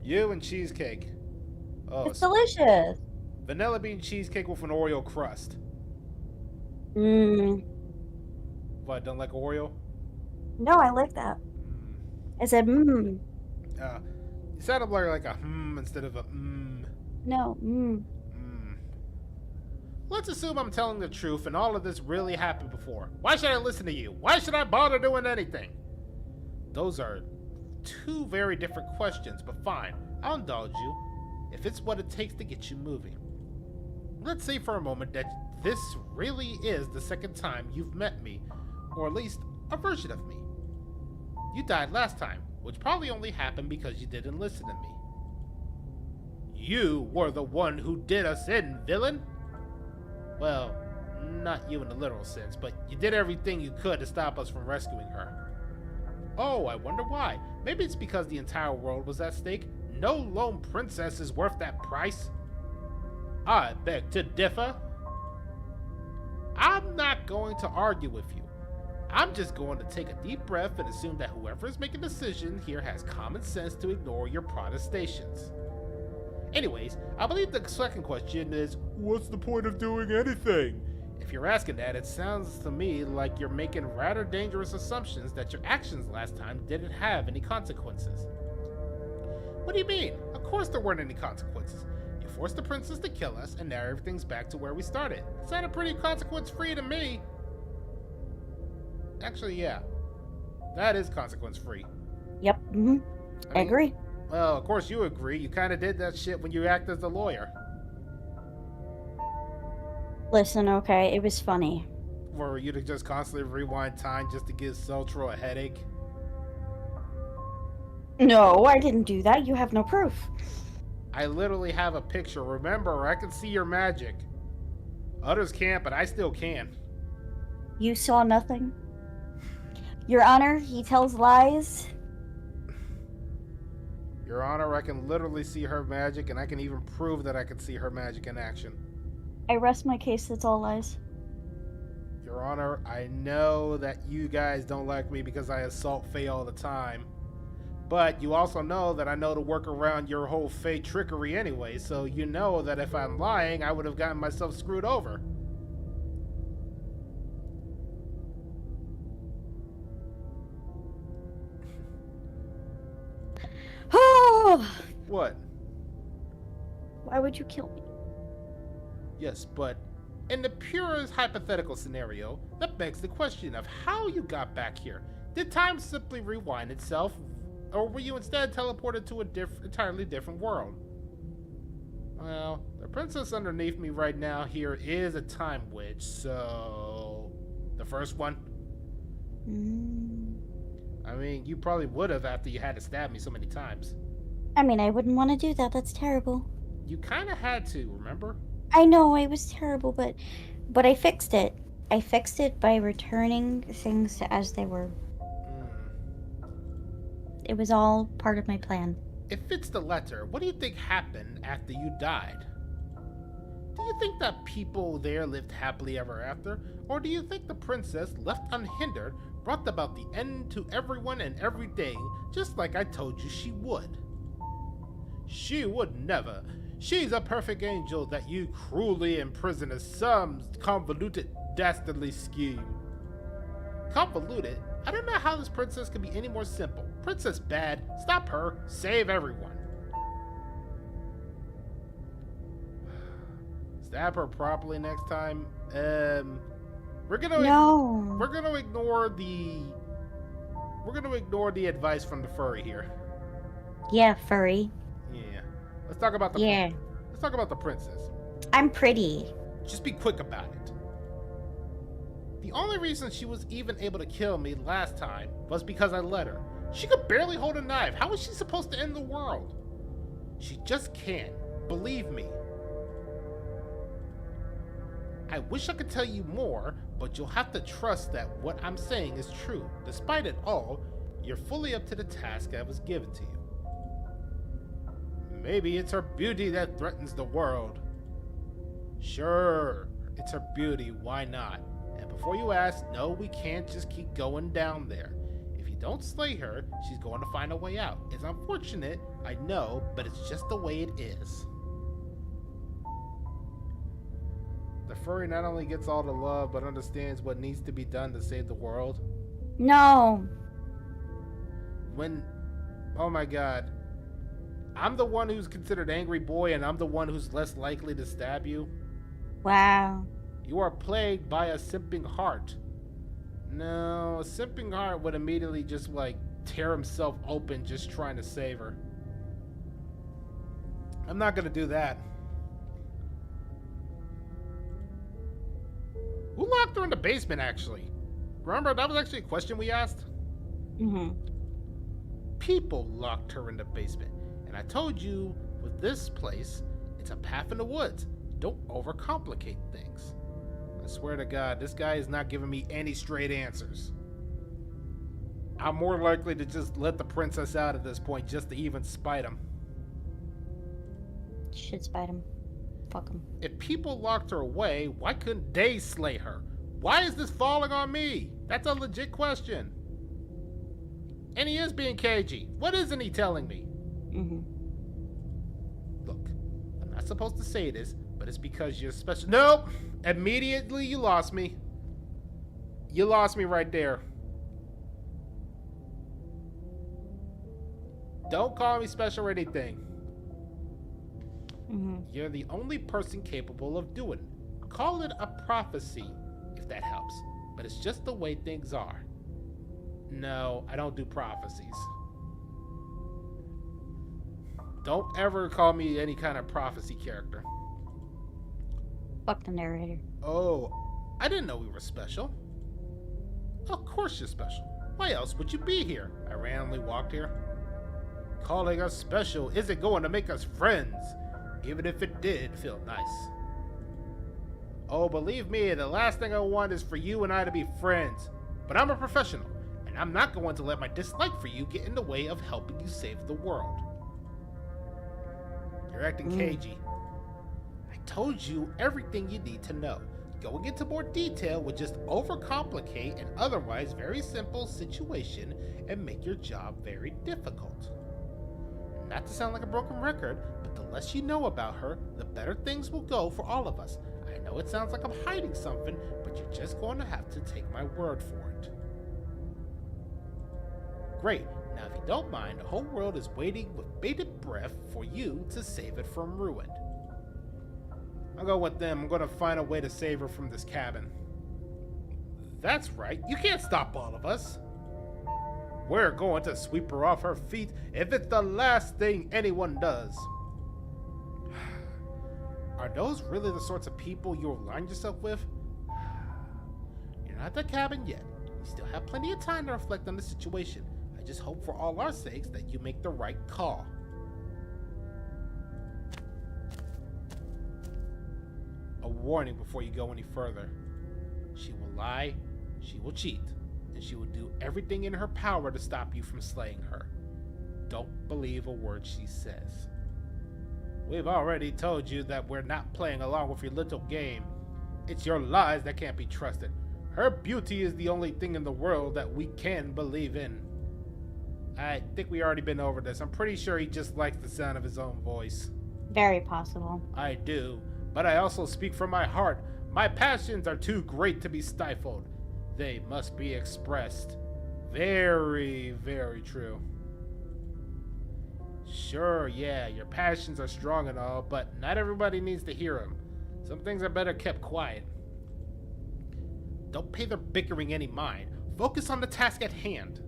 [SPEAKER 1] You and cheesecake. Oh,
[SPEAKER 2] it's delicious.
[SPEAKER 1] Vanilla bean cheesecake with an Oreo crust. What, don't like Oreo?
[SPEAKER 2] No, I like that. I said,
[SPEAKER 1] You sounded like a instead of a
[SPEAKER 2] No,
[SPEAKER 1] Let's assume I'm telling the truth and all of this really happened before. Why should I listen to you? Why should I bother doing anything? Those are two very different questions, but fine. I'll indulge you if it's what it takes to get you moving. Let's say for a moment that this really is the second time you've met me, or at least a version of me. You died last time, which probably only happened because you didn't listen to me. You were the one who did us in, villain! Well, not you in the literal sense, but you did everything you could to stop us from rescuing her. Oh, I wonder why. Maybe it's because the entire world was at stake. No lone princess is worth that price. I beg to differ. I'm not going to argue with you. I'm just going to take a deep breath and assume that whoever is making a decision here has common sense to ignore your protestations. Anyways, I believe the second question is, what's the point of doing anything? If you're asking that, it sounds to me like you're making rather dangerous assumptions that your actions last time didn't have any consequences. What do you mean? Of course there weren't any consequences. You forced the princess to kill us, and now everything's back to where we started. Sounded pretty consequence-free to me. Actually, yeah. That is consequence-free.
[SPEAKER 2] Yep, I agree.
[SPEAKER 1] Well, of course you agree. You kind of did that shit when you acted as the lawyer.
[SPEAKER 2] Listen, okay, it was funny.
[SPEAKER 1] For you to just constantly rewind time just to give Celtro a headache.
[SPEAKER 2] No, I didn't do that. You have no proof.
[SPEAKER 1] I literally have a picture. Remember, I can see your magic. Others can't, but I still can.
[SPEAKER 2] You saw nothing? Your Honor, he tells lies.
[SPEAKER 1] Your Honor, I can literally see her magic, and I can even prove that I can see her magic in action.
[SPEAKER 2] I rest my case, that's all lies.
[SPEAKER 1] Your Honor, I know that you guys don't like me because I assault Faye all the time. But you also know that I know to work around your whole Faye trickery anyway, so you know that if I'm lying, I would have gotten myself screwed over.
[SPEAKER 2] Oh!
[SPEAKER 1] What?
[SPEAKER 2] Why would you kill me?
[SPEAKER 1] Yes, but In the purest hypothetical scenario, that begs the question of how you got back here. Did time simply rewind itself, or were you instead teleported to a entirely different world? Well, the princess underneath me right now here is a time witch, so... The first one? I mean, you probably would have after you had to stab me so many times.
[SPEAKER 2] I mean, I wouldn't want to do that. That's terrible.
[SPEAKER 1] You kind of had to, remember?
[SPEAKER 2] I know it was terrible, but I fixed it. I fixed it by returning things as they were. It was all part of my plan.
[SPEAKER 1] If it's the letter, what do you think happened after you died? Do you think that people there lived happily ever after? Or do you think the princess, left unhindered, brought about the end to everyone and everything, just like I told you she would? She would never. She's a perfect angel that you cruelly imprison as some convoluted, dastardly scheme. Convoluted? I don't know how this princess can be any more simple. Princess bad, stop her, save everyone. Stab her properly next time. We're gonna ignore the advice from the furry here.
[SPEAKER 2] Yeah, furry.
[SPEAKER 1] Yeah. Let's talk about the Let's talk about the princess.
[SPEAKER 2] I'm pretty.
[SPEAKER 1] Just be quick about it. The only reason she was even able to kill me last time was because I let her. She could barely hold a knife. How is she supposed to end the world? She just can't. Believe me. I wish I could tell you more, but you'll have to trust that what I'm saying is true. Despite it all, you're fully up to the task that was given to you. Maybe it's her beauty that threatens the world. Sure, it's her beauty, why not? And before you ask, no, we can't just keep going down there. If you don't slay her, she's going to find a way out. It's unfortunate, I know, but it's just the way it is. The furry not only gets all the love, but understands what needs to be done to save the world.
[SPEAKER 2] No.
[SPEAKER 1] Oh my god. I'm the one who's considered angry boy, and I'm the one who's less likely to stab you.
[SPEAKER 2] Wow.
[SPEAKER 1] You are plagued by a simping heart. No, a simping heart would immediately just like tear himself open just trying to save her. I'm not gonna do that. Who locked her in the basement, actually? Remember, that was actually a question we asked? People locked her in the basement. And I told you, with this place, it's a path in the woods. Don't overcomplicate things. I swear to God, this guy is not giving me any straight answers. I'm more likely to just let the princess out at this point just to even spite him.
[SPEAKER 2] Should spite him. Fuck him.
[SPEAKER 1] If people locked her away, why couldn't they slay her? Why is this falling on me? That's a legit question. And he is being cagey. What isn't he telling me? Look, I'm not supposed to say this, but it's because you're special. Nope! Immediately you lost me. You lost me right there. Don't call me special or anything. You're the only person capable of doing it. Call it a prophecy, if that helps. But it's just the way things are. No, I don't do prophecies. Don't ever call me any kind of prophecy character.
[SPEAKER 2] Fuck the narrator.
[SPEAKER 1] Oh, I didn't know we were special. Of course you're special. Why else would you be here? I randomly walked here. Calling us special isn't going to make us friends, even if it did feel nice. Oh, believe me, the last thing I want is for you and I to be friends. But I'm a professional, and I'm not going to let my dislike for you get in the way of helping you save the world. You're acting cagey. I told you everything you need to know. Going into more detail would just overcomplicate an otherwise very simple situation and make your job very difficult. Not to sound like a broken record, but the less you know about her, the better things will go for all of us. I know it sounds like I'm hiding something, but you're just going to have to take my word for it. Great. Now, if you don't mind, the whole world is waiting with bated breath for you to save it from ruin. I'll go with them. I'm going to find a way to save her from this cabin. That's right. You can't stop all of us. We're going to sweep her off her feet if it's the last thing anyone does. Are those really the sorts of people you'll align yourself with? You're not at the cabin yet. You still have plenty of time to reflect on the situation. I just hope for all our sakes that you make the right call. A warning before you go any further. She will lie, she will cheat, and she will do everything in her power to stop you from slaying her. Don't believe a word she says. We've already told you that we're not playing along with your little game. It's your lies that can't be trusted. Her beauty is the only thing in the world that we can believe in. I think we already been over this. I'm pretty sure he just likes the sound of his own voice.
[SPEAKER 2] Very possible.
[SPEAKER 1] I do, but I also speak from my heart. My passions are too great to be stifled. They must be expressed. Very, very true. Sure, yeah, your passions are strong and all, but not everybody needs to hear them. Some things are better kept quiet. Don't pay their bickering any mind. Focus on the task at hand.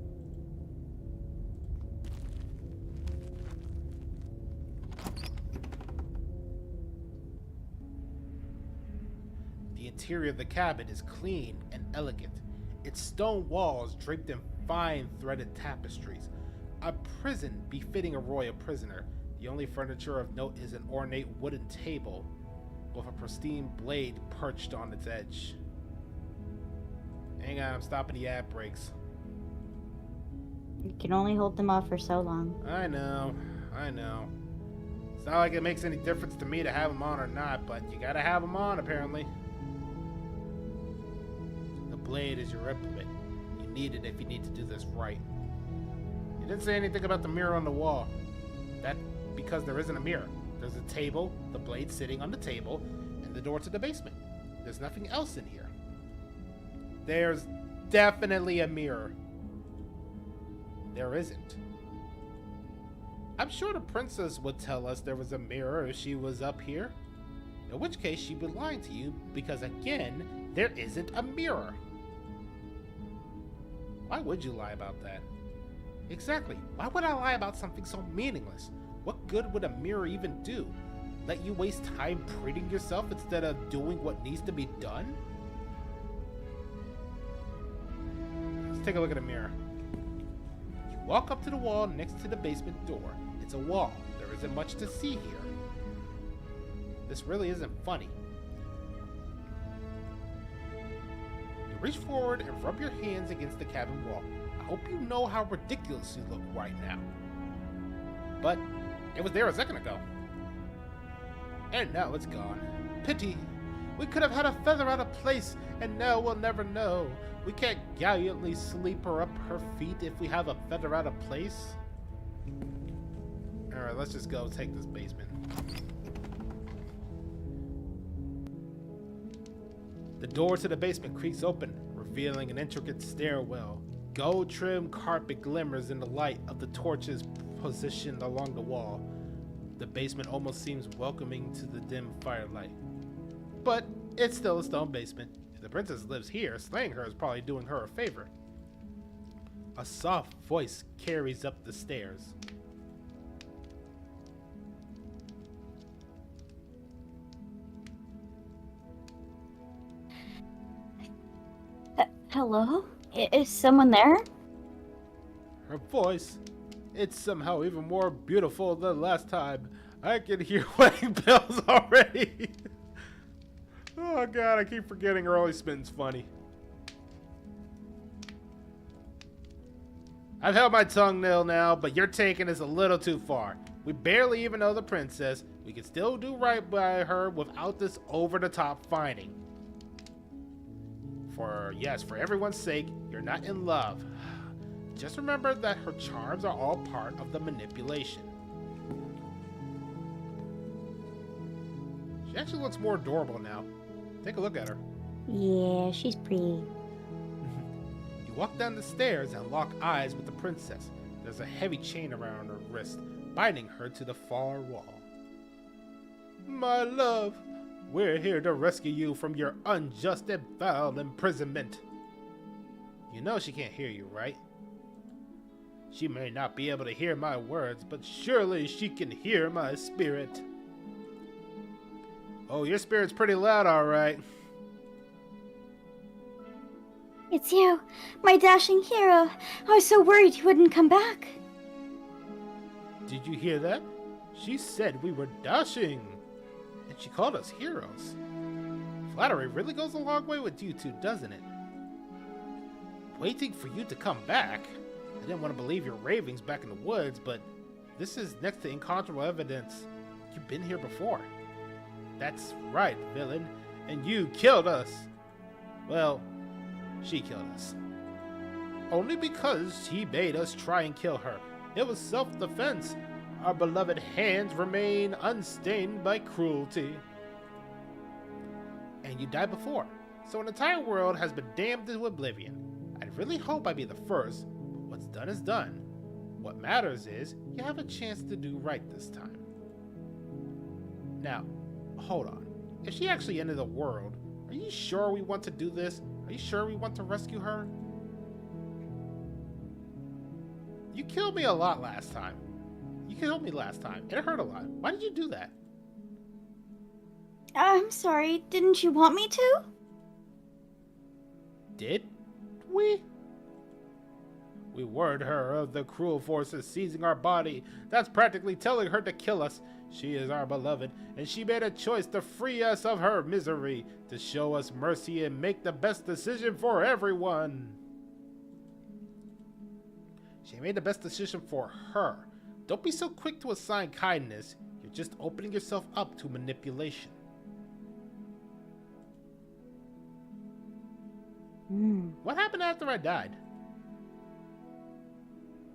[SPEAKER 1] The interior of the cabin is clean and elegant. Its stone walls draped in fine threaded tapestries. A prison befitting a royal prisoner. The only furniture of note is an ornate wooden table with a pristine blade perched on its edge. Hang on, I'm stopping the ad breaks.
[SPEAKER 2] You can only hold them off for so long.
[SPEAKER 1] I know. It's not like it makes any difference to me to have them on or not, but you gotta have them on, apparently. The blade is your implement. You need it if you need to do this right. You didn't say anything about the mirror on the wall. That's because there isn't a mirror. There's a table, the blade sitting on the table, and the door to the basement. There's nothing else in here. There's definitely a mirror. There isn't. I'm sure the princess would tell us there was a mirror if she was up here. In which case she'd be lying to you because, again, there isn't a mirror. Why would you lie about that? Exactly. Why would I lie about something so meaningless? What good would a mirror even do? Let you waste time preening yourself instead of doing what needs to be done? Let's take a look at a mirror. You walk up to the wall next to the basement door. It's a wall. There isn't much to see here. This really isn't funny. You reach forward and rub your hands against the cabin wall. I hope you know how ridiculous you look right now. But it was there a second ago. And now it's gone. Pity. We could have had a feather out of place, and now we'll never know. We can't gallantly sleep her up her feet if we have a feather out of place. Alright, let's just go take this basement. The door to the basement creaks open, revealing an intricate stairwell. Gold trim carpet glimmers in the light of the torches positioned along the wall. The basement almost seems welcoming to the dim firelight. But it's still a stone basement. If the princess lives here, slaying her is probably doing her a favor. A soft voice carries up the stairs.
[SPEAKER 2] Hello? Is someone there?
[SPEAKER 1] Her voice, it's somehow even more beautiful than last time. I can hear wedding bells already. Oh god, I keep forgetting Early Spin's funny. I've held my tongue nil now, but you're taking this a little too far. We barely even know the princess. We can still do right by her without this over-the-top fighting. For everyone's sake, you're not in love. Just remember that her charms are all part of the manipulation. She actually looks more adorable now. Take a look at her.
[SPEAKER 2] Yeah, she's pretty.
[SPEAKER 1] You walk down the stairs and lock eyes with the princess. There's a heavy chain around her wrist, binding her to the far wall. My love, We're here to rescue you from your unjust and foul imprisonment. You know she can't hear you, right? She may not be able to hear my words, but surely she can hear my spirit. Oh, your spirit's pretty loud, all right.
[SPEAKER 2] It's you, my dashing hero. I was so worried you wouldn't come back.
[SPEAKER 1] Did you hear that? She said we were dashing. And she called us heroes. Flattery really goes a long way with you two, doesn't it? Waiting for you to come back. I didn't want to believe your ravings back in the woods, but this is next to incontrovertible evidence. You've been here before. That's right, villain. And you killed us. Well, she killed us. Only because he made us try and kill her. It was self-defense. Our beloved hands remain unstained by cruelty. And you died before, so an entire world has been damned into oblivion. I'd really hope I'd be the first, but what's done is done. What matters is you have a chance to do right this time. Now, hold on. If she actually ended the world, are you sure we want to do this? Are you sure we want to rescue her? You killed me a lot last time. You killed me last time. It hurt a lot. Why did you do that?
[SPEAKER 2] I'm sorry, didn't you want me to?
[SPEAKER 1] Did we? We warned her of the cruel forces seizing our body. That's practically telling her to kill us. She is our beloved, and she made a choice to free us of her misery, to show us mercy and make the best decision for everyone. She made the best decision for her. Don't be so quick to assign kindness. You're just opening yourself up to manipulation. What happened after I died?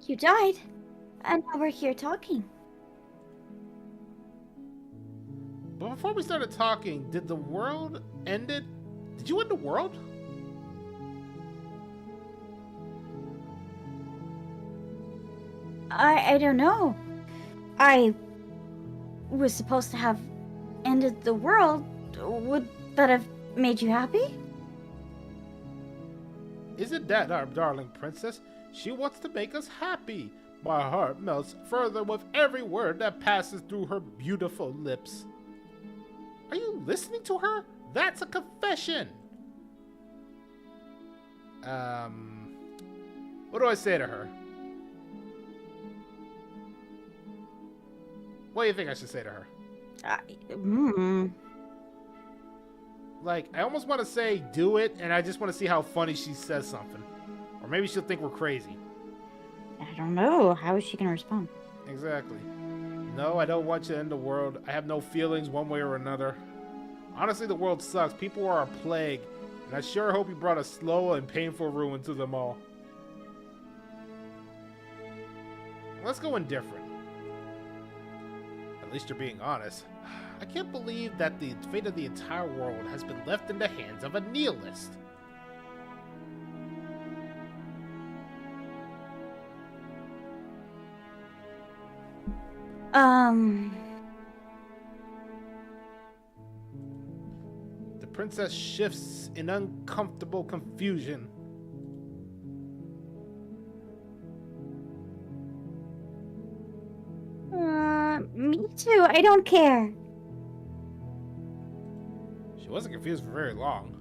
[SPEAKER 2] You died, and now we're here talking.
[SPEAKER 1] But before we started talking, did the world end it? Did you end the world?
[SPEAKER 2] I don't know. I was supposed to have ended the world. Would that have made you happy?
[SPEAKER 1] Isn't that our darling princess? She wants to make us happy. My heart melts further with every word that passes through her beautiful lips. Are you listening to her? That's a confession. What do I say to her? What do you think I should say to her? Like, I almost want to say do it, and I just want to see how funny she says something. Or maybe she'll think we're crazy.
[SPEAKER 2] I don't know. How is she going to respond?
[SPEAKER 1] Exactly. No, I don't want you to end the world. I have no feelings one way or another. Honestly, the world sucks. People are a plague, and I sure hope you brought a slow and painful ruin to them all. Let's go indifferent. At least you're being honest. I can't believe that the fate of the entire world has been left in the hands of a nihilist. The princess shifts in uncomfortable confusion.
[SPEAKER 2] Me too. I don't care.
[SPEAKER 1] She wasn't confused for very long.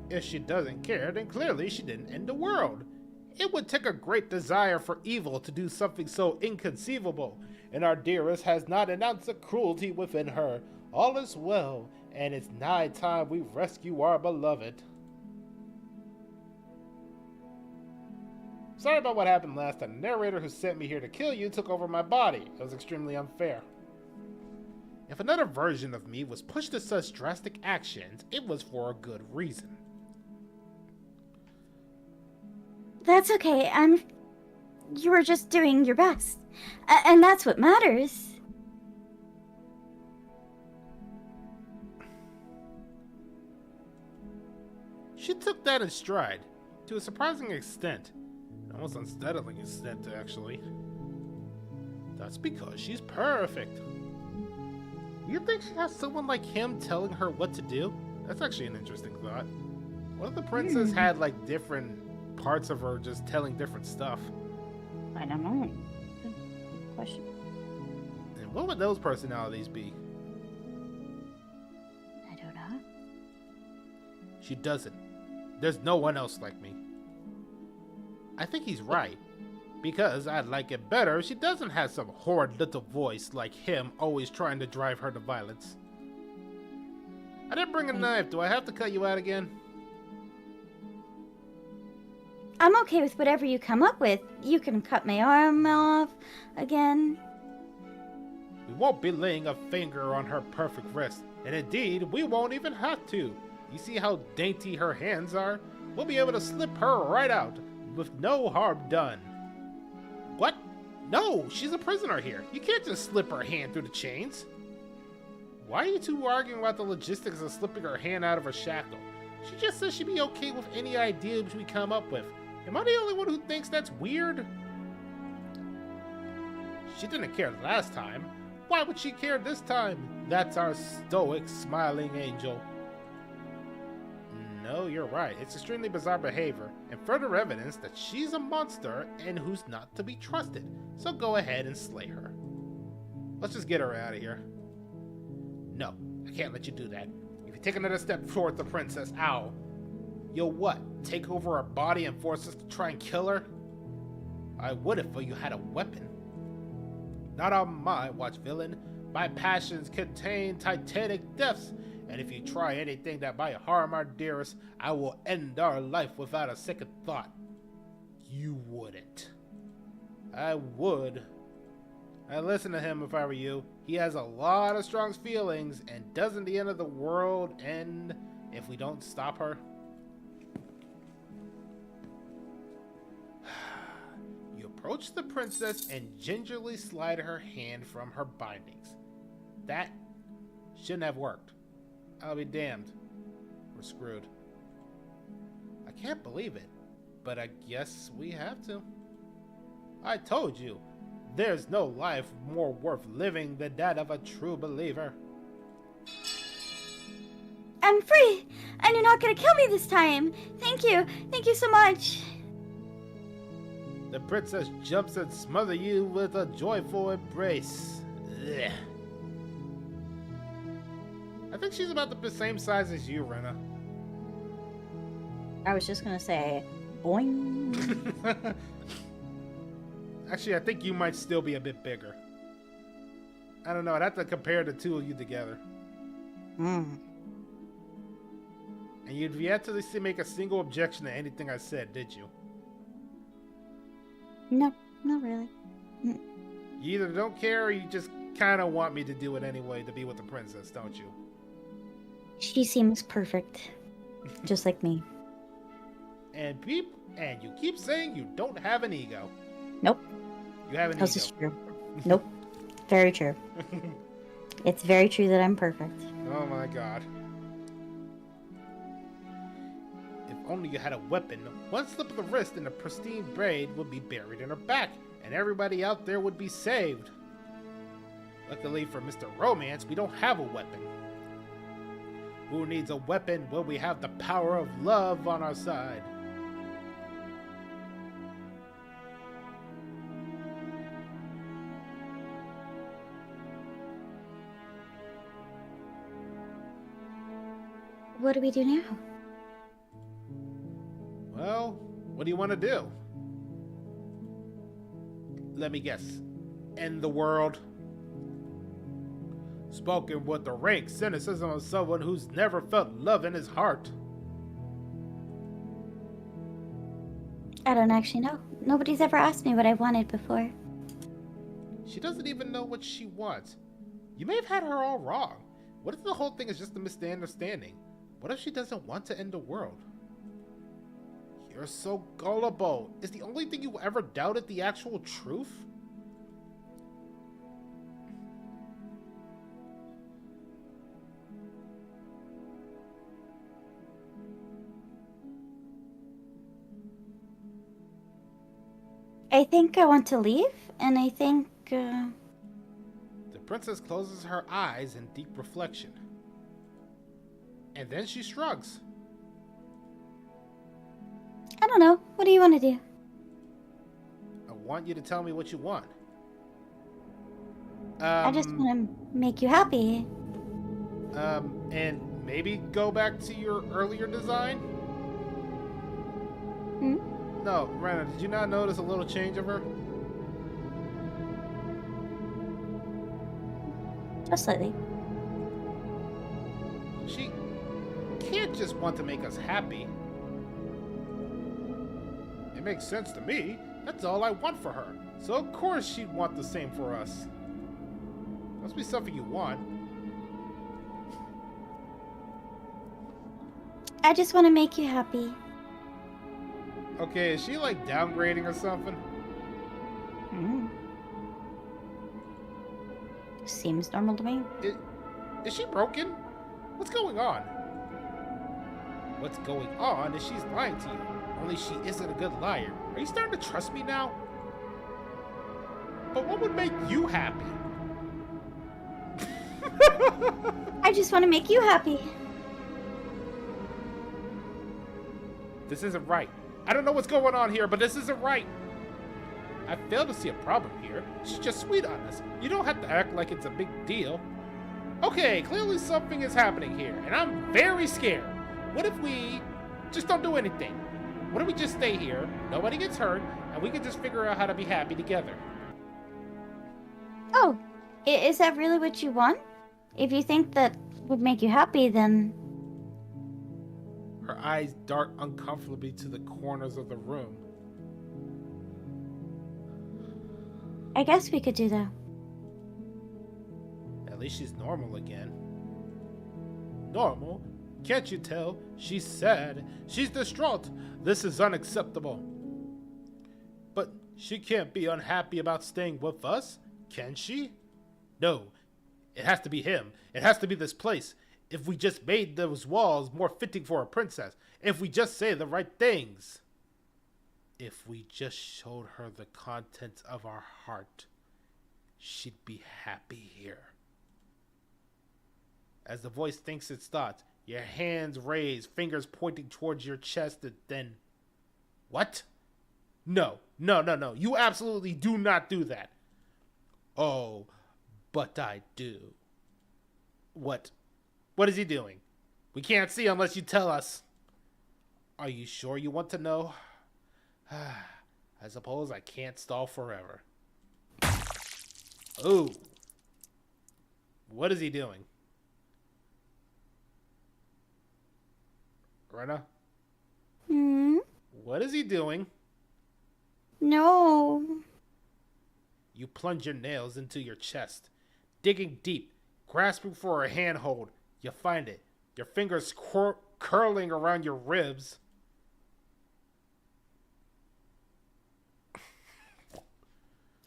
[SPEAKER 1] If she doesn't care, then clearly she didn't end the world. It would take a great desire for evil to do something so inconceivable, and our dearest has not announced the cruelty within her. All is well, and it's nigh time we rescue our beloved. Sorry about what happened last time. The narrator who sent me here to kill you took over my body. It was extremely unfair. If another version of me was pushed to such drastic actions, it was for a good reason.
[SPEAKER 2] That's okay. You were just doing your best. And that's what matters.
[SPEAKER 1] She took that in stride, to a surprising extent. Almost unsettling extent, actually. That's because she's perfect. Do you think she has someone like him telling her what to do? That's actually an interesting thought. What if the princess had like different parts of her just telling different stuff?
[SPEAKER 2] I don't know. Good question.
[SPEAKER 1] And what would those personalities be?
[SPEAKER 2] I don't know.
[SPEAKER 1] She doesn't. There's no one else like me. I think he's right. Because I'd like it better if she doesn't have some horrid little voice like him always trying to drive her to violence. I didn't bring a knife. Do I have to cut you out again?
[SPEAKER 2] I'm okay with whatever you come up with. You can cut my arm off again.
[SPEAKER 1] We won't be laying a finger on her perfect wrist. And indeed, we won't even have to. You see how dainty her hands are? We'll be able to slip her right out with no harm done. What? No, she's a prisoner here. You can't just slip her hand through the chains. Why are you two arguing about the logistics of slipping her hand out of her shackle? She just says she'd be okay with any ideas we come up with. Am I the only one who thinks that's weird? She didn't care last time. Why would she care this time? That's our stoic, smiling angel. No, you're right. It's extremely bizarre behavior, and further evidence that she's a monster and who's not to be trusted. So go ahead and slay her. Let's just get her out of here. No, I can't let you do that. If you take another step toward the princess, you'll what? Take over her body and force us to try and kill her? I would if you had a weapon. Not on my watch, villain. My passions contain titanic depths. And if you try anything that might harm our dearest, I will end our life without a second thought. You wouldn't. I would. I'd listen to him if I were you. He has a lot of strong feelings, and doesn't the end of the world end if we don't stop her? You approach the princess and gingerly slide her hand from her bindings. That shouldn't have worked. I'll be damned. We're screwed. I can't believe it, but I guess we have to. I told you, there's no life more worth living than that of a true believer.
[SPEAKER 2] I'm free, and you're not gonna kill me this time. Thank you. Thank you so much.
[SPEAKER 1] The princess jumps and smothers you with a joyful embrace. Ugh. I think she's about the same size as you, Rena.
[SPEAKER 2] I was just gonna say, boing.
[SPEAKER 1] Actually, I think you might still be a bit bigger. I don't know. I'd have to compare the two of you together.
[SPEAKER 2] Hmm.
[SPEAKER 1] And you've yet to make a single objection to anything I said, did you?
[SPEAKER 2] No, not really.
[SPEAKER 1] You either don't care or you just kind of want me to do it anyway to be with the princess, don't you?
[SPEAKER 2] She seems perfect, just like me.
[SPEAKER 1] And you keep saying you don't have an ego.
[SPEAKER 2] Nope.
[SPEAKER 1] You have an
[SPEAKER 2] This
[SPEAKER 1] ego.
[SPEAKER 2] is true. Nope. Very true. It's very true that I'm perfect.
[SPEAKER 1] Oh my god. If only you had a weapon, one slip of the wrist and a pristine braid would be buried in her back, and everybody out there would be saved. Luckily for Mr. Romance, we don't have a weapon. Who needs a weapon when we have the power of love on our side?
[SPEAKER 2] What do we do now?
[SPEAKER 1] Well, what do you want to do? Let me guess. End the world? Spoken with the rank cynicism of someone who's never felt love in his heart.
[SPEAKER 2] I don't actually know. Nobody's ever asked me what I wanted before.
[SPEAKER 1] She doesn't even know what she wants. You may have had her all wrong. What if the whole thing is just a misunderstanding? What if she doesn't want to end the world? You're so gullible. Is the only thing you ever doubted the actual truth?
[SPEAKER 2] I think I want to leave, and I think,
[SPEAKER 1] The princess closes her eyes in deep reflection. And then she shrugs.
[SPEAKER 2] I don't know. What do you want to do?
[SPEAKER 1] I want you to tell me what you want.
[SPEAKER 2] I just want to make you happy.
[SPEAKER 1] And maybe go back to your earlier design?
[SPEAKER 2] Hmm?
[SPEAKER 1] No, Rena, did you not notice a little change of her?
[SPEAKER 2] Just slightly.
[SPEAKER 1] She can't just want to make us happy. It makes sense to me. That's all I want for her. So of course she'd want the same for us. Must be something you want.
[SPEAKER 2] I just want to make you happy.
[SPEAKER 1] Okay, is she like downgrading or something?
[SPEAKER 2] Hmm. Seems normal to me.
[SPEAKER 1] Is she broken? What's going on? What's going on is she's lying to you. Only she isn't a good liar. Are you starting to trust me now? But what would make you happy?
[SPEAKER 2] I just want to make you happy.
[SPEAKER 1] This isn't right. I don't know what's going on here, but this isn't right. I fail to see a problem here. She's just sweet on us. You don't have to act like it's a big deal. Okay, clearly something is happening here, and I'm very scared. What if we just don't do anything? What if we just stay here, nobody gets hurt, and we can just figure out how to be happy together?
[SPEAKER 2] Oh, is that really what you want? If you think that would make you happy, then...
[SPEAKER 1] Her eyes dart uncomfortably to the corners of the room.
[SPEAKER 2] I guess we could do that.
[SPEAKER 1] At least she's normal again. Normal? Can't you tell? She's sad. She's distraught. This is unacceptable. But she can't be unhappy about staying with us, can she? No. It has to be him. It has to be this place. If we just made those walls more fitting for a princess. If we just say the right things. If we just showed her the contents of our heart, she'd be happy here. As the voice thinks its thoughts, your hands raised, fingers pointing towards your chest, and then... What? No. You absolutely do not do that. Oh, but I do. What? What is he doing? We can't see unless you tell us. Are you sure you want to know? I suppose I can't stall forever. Ooh. What is he doing? Rena?
[SPEAKER 2] Hmm?
[SPEAKER 1] What is he doing?
[SPEAKER 2] No.
[SPEAKER 1] You plunge your nails into your chest, digging deep, grasping for a handhold. You find it. Your fingers curling around your ribs.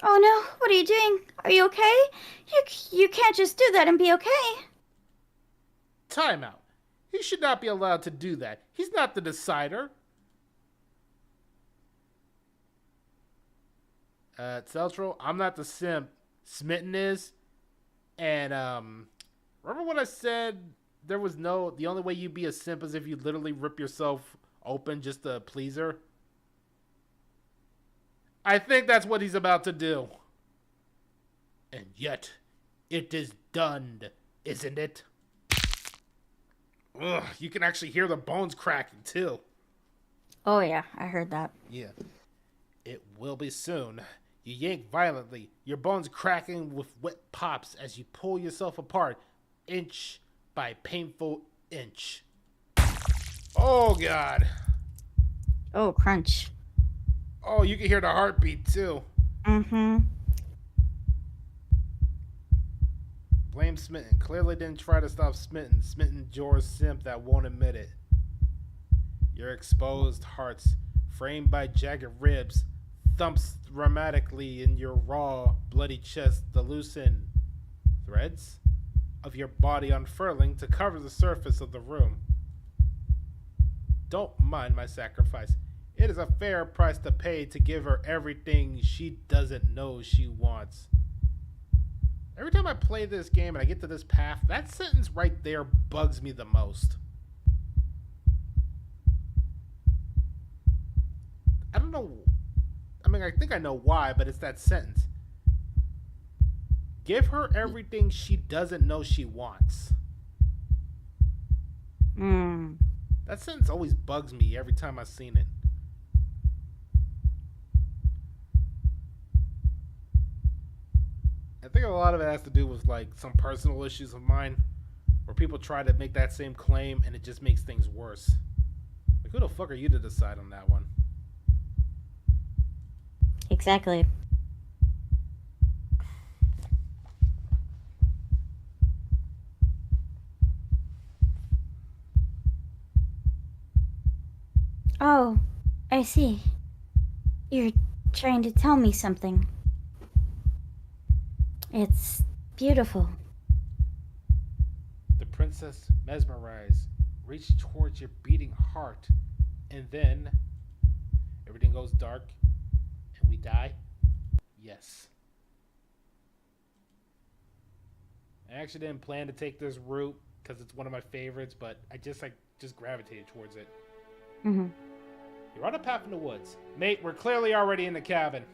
[SPEAKER 2] Oh no, what are you doing? Are you okay? You can't just do that and be okay.
[SPEAKER 1] Time out. He should not be allowed to do that. He's not the decider. Celtral, I'm not the simp. Smitten is. And, remember when I said the only way you'd be a simp is if you literally rip yourself open just to please her? I think that's what he's about to do. And yet, it is done, isn't it? Ugh, you can actually hear the bones cracking, too.
[SPEAKER 2] Oh yeah, I heard that.
[SPEAKER 1] Yeah. It will be soon. You yank violently, your bones cracking with wet pops as you pull yourself apart, inch by painful inch. Oh, God.
[SPEAKER 2] Oh, crunch.
[SPEAKER 1] Oh, you can hear the heartbeat, too.
[SPEAKER 2] Mm-hmm.
[SPEAKER 1] Blame Smitten. Clearly didn't try to stop Smitten. Smitten, Jor's simp that won't admit it. Your exposed hearts, framed by jagged ribs, thumps dramatically in your raw, bloody chest, the loosened threads of your body unfurling to cover the surface of the room. Don't mind my sacrifice. It is a fair price to pay to give her everything she doesn't know she wants. Every time I play this game and I get to this path, that sentence right there bugs me the most. I don't know. I mean, I think I know why, but it's that sentence. Give her everything she doesn't know she wants. That sentence always bugs me every time I've seen it. I think a lot of it has to do with like some personal issues of mine where people try to make that same claim and it just makes things worse. Like, who the fuck are you to decide on that one?
[SPEAKER 2] Exactly. Oh, I see. You're trying to tell me something. It's beautiful.
[SPEAKER 1] The princess, mesmerized, reached towards your beating heart, and then everything goes dark and we die? Yes. I actually didn't plan to take this route because it's one of my favorites, but I just gravitated towards it.
[SPEAKER 2] Mm-hmm.
[SPEAKER 1] You're on a path in the woods. Mate, we're clearly already in the cabin.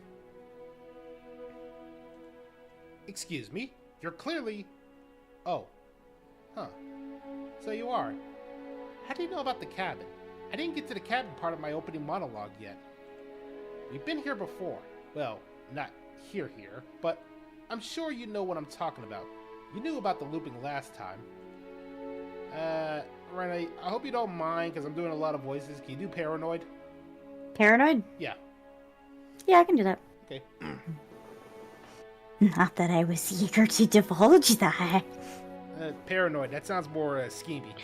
[SPEAKER 1] Excuse me? You're clearly... Oh. Huh. So you are. How do you know about the cabin? I didn't get to the cabin part of my opening monologue yet. We've been here before. Well, not here, but I'm sure you know what I'm talking about. You knew about the looping last time. Renee, I hope you don't mind because I'm doing a lot of voices. Can you do Paranoid?
[SPEAKER 2] Paranoid?
[SPEAKER 1] Yeah.
[SPEAKER 2] Yeah, I can do that.
[SPEAKER 1] Okay.
[SPEAKER 2] Not that I was eager to divulge that.
[SPEAKER 1] Paranoid. That sounds more schemy.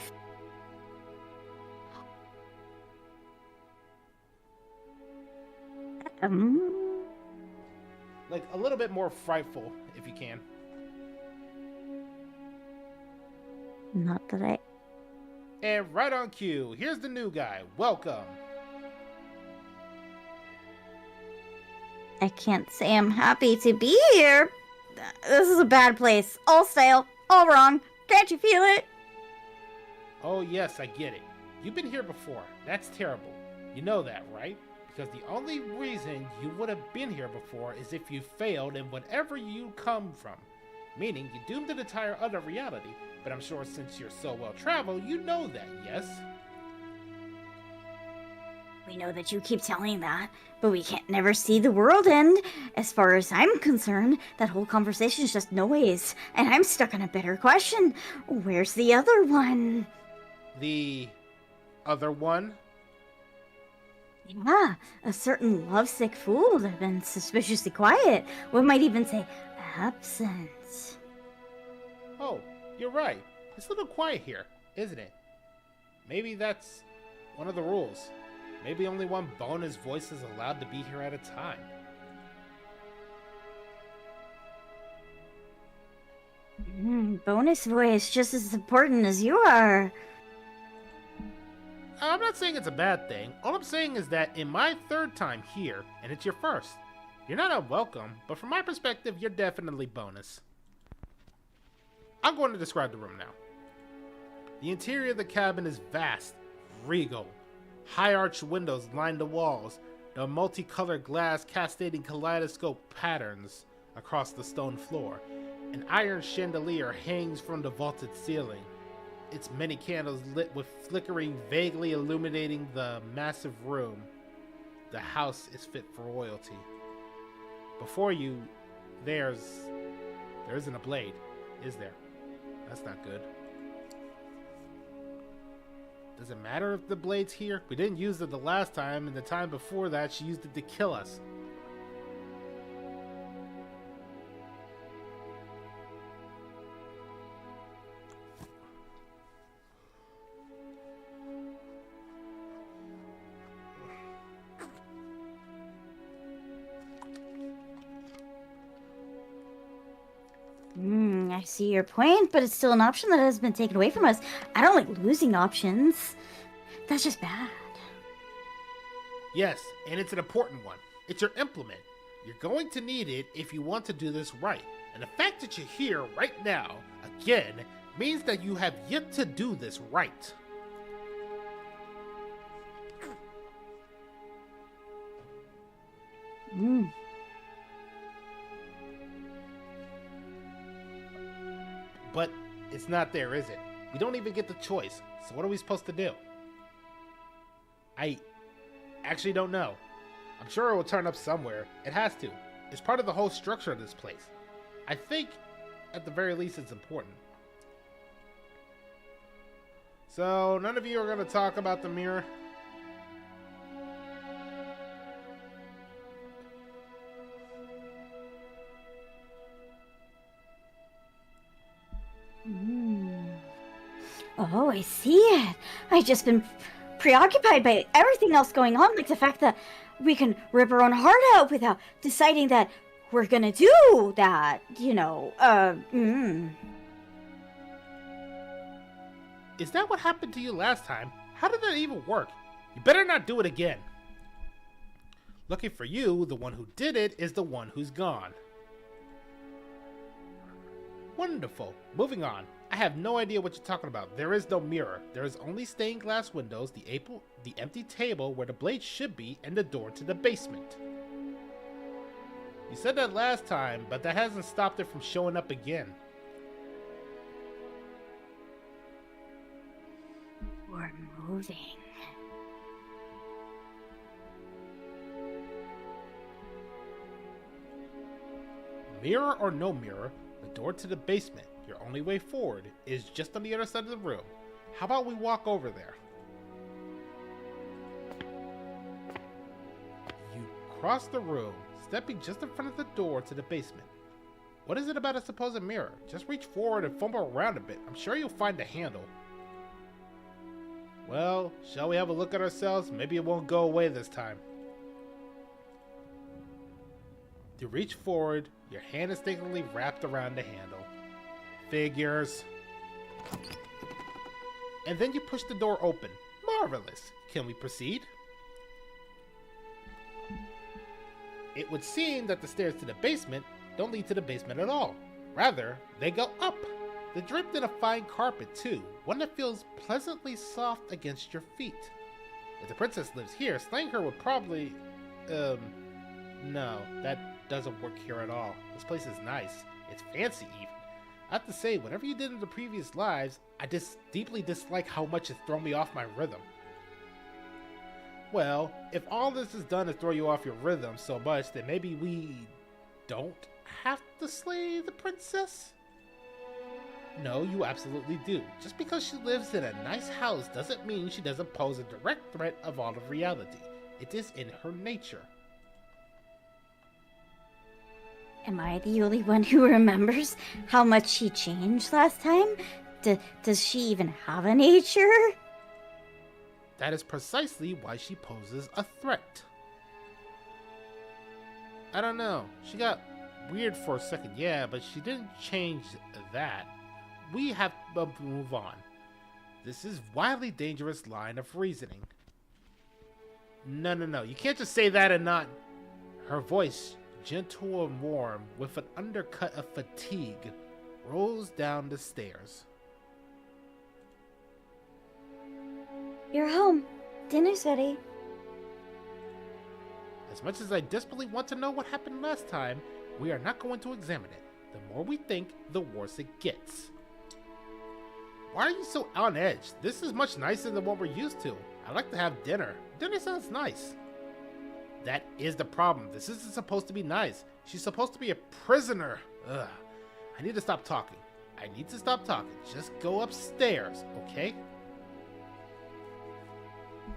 [SPEAKER 1] Like a little bit more frightful, if you can.
[SPEAKER 2] Not that I...
[SPEAKER 1] And right on cue, here's the new guy. Welcome.
[SPEAKER 2] I can't say I'm happy to be here. This is a bad place. All stale, all wrong. Can't you feel it?
[SPEAKER 1] Oh yes, I get it. You've been here before. That's terrible. You know that, right? Because the only reason you would have been here before is if you failed in whatever you come from. Meaning, you doomed an entire other reality. But I'm sure since you're so well traveled, you know that, yes?
[SPEAKER 2] We know that you keep telling that, but we can't never see the world end. As far as I'm concerned, that whole conversation is just noise, and I'm stuck on a better question. Where's the other one?
[SPEAKER 1] The other one?
[SPEAKER 2] Yeah, a certain lovesick fool that had been suspiciously quiet. One might even say absent.
[SPEAKER 1] Oh, you're right. It's a little quiet here, isn't it? Maybe that's one of the rules. Maybe only one bonus voice is allowed to be here at a time.
[SPEAKER 2] Bonus voice just as important as you are.
[SPEAKER 1] I'm not saying it's a bad thing. All I'm saying is that in my third time here, and it's your first, you're not unwelcome, but from my perspective, you're definitely bonus. I'm going to describe the room now. The interior of the cabin is vast, regal. High-arched windows line the walls, the multicolored glass cascading kaleidoscope patterns across the stone floor. An iron chandelier hangs from the vaulted ceiling, its many candles lit with flickering, vaguely illuminating the massive room. The house is fit for royalty. Before you, there isn't a blade, is there? That's not good. Does it matter if the blade's here? We didn't use it the last time, and the time before that, she used it to kill us.
[SPEAKER 2] I see your point, but it's still an option that has been taken away from us. I don't like losing options. That's just bad.
[SPEAKER 1] Yes, and it's an important one. It's your implement. You're going to need it if you want to do this right. And the fact that you're here right now, again, means that you have yet to do this right. But it's not there, is it? We don't even get the choice. So what are we supposed to do? I actually don't know. I'm sure it will turn up somewhere. It has to. It's part of the whole structure of this place. I think, at the very least, it's important. So, none of you are going to talk about the mirror?
[SPEAKER 2] Oh, I see it. I've just been preoccupied by everything else going on, like the fact that we can rip our own heart out without deciding that we're gonna do that,
[SPEAKER 1] Is that what happened to you last time? How did that even work? You better not do it again. Lucky for you, the one who did it is the one who's gone. Wonderful. Moving on. I have no idea what you're talking about. There is no mirror. There is only stained glass windows, the empty table where the blade should be, and the door to the basement. You said that last time, but that hasn't stopped it from showing up again.
[SPEAKER 2] We're moving.
[SPEAKER 1] Mirror or no mirror, the door to the basement, your only way forward, is just on the other side of the room. How about we walk over there? You cross the room, stepping just in front of the door to the basement. What is it about a supposed mirror? Just reach forward and fumble around a bit. I'm sure you'll find a handle. Well, shall we have a look at ourselves? Maybe it won't go away this time. You reach forward, your hand instinctively wrapped around the handle. Figures. And then you push the door open. Marvelous. Can we proceed? It would seem that the stairs to the basement don't lead to the basement at all. Rather, they go up. They're draped in a fine carpet too, one that feels pleasantly soft against your feet. If the princess lives here, slaying her would probably... no, that doesn't work here at all. This place is nice. It's fancy even. I have to say, whatever you did in the previous lives, I just deeply dislike how much it's thrown me off my rhythm. Well, if all this is done to throw you off your rhythm so much, then maybe we don't have to slay the princess? No, you absolutely do. Just because she lives in a nice house doesn't mean she doesn't pose a direct threat of all of reality. It is in her nature.
[SPEAKER 2] Am I the only one who remembers how much she changed last time? Does she even have a nature?
[SPEAKER 1] That is precisely why she poses a threat. I don't know. She got weird for a second, yeah, but she didn't change that. We have to move on. This is wildly dangerous line of reasoning. No. You can't just say that and not... Her voice, gentle and warm, with an undercut of fatigue, rolls down the stairs.
[SPEAKER 2] You're home. Dinner's ready.
[SPEAKER 1] As much as I desperately want to know what happened last time, we are not going to examine it. The more we think, the worse it gets. Why are you so on edge? This is much nicer than what we're used to. I'd like to have dinner. Dinner sounds nice. That is the problem. This isn't supposed to be nice. She's supposed to be a prisoner. Ugh. I need to stop talking. Just go upstairs, okay?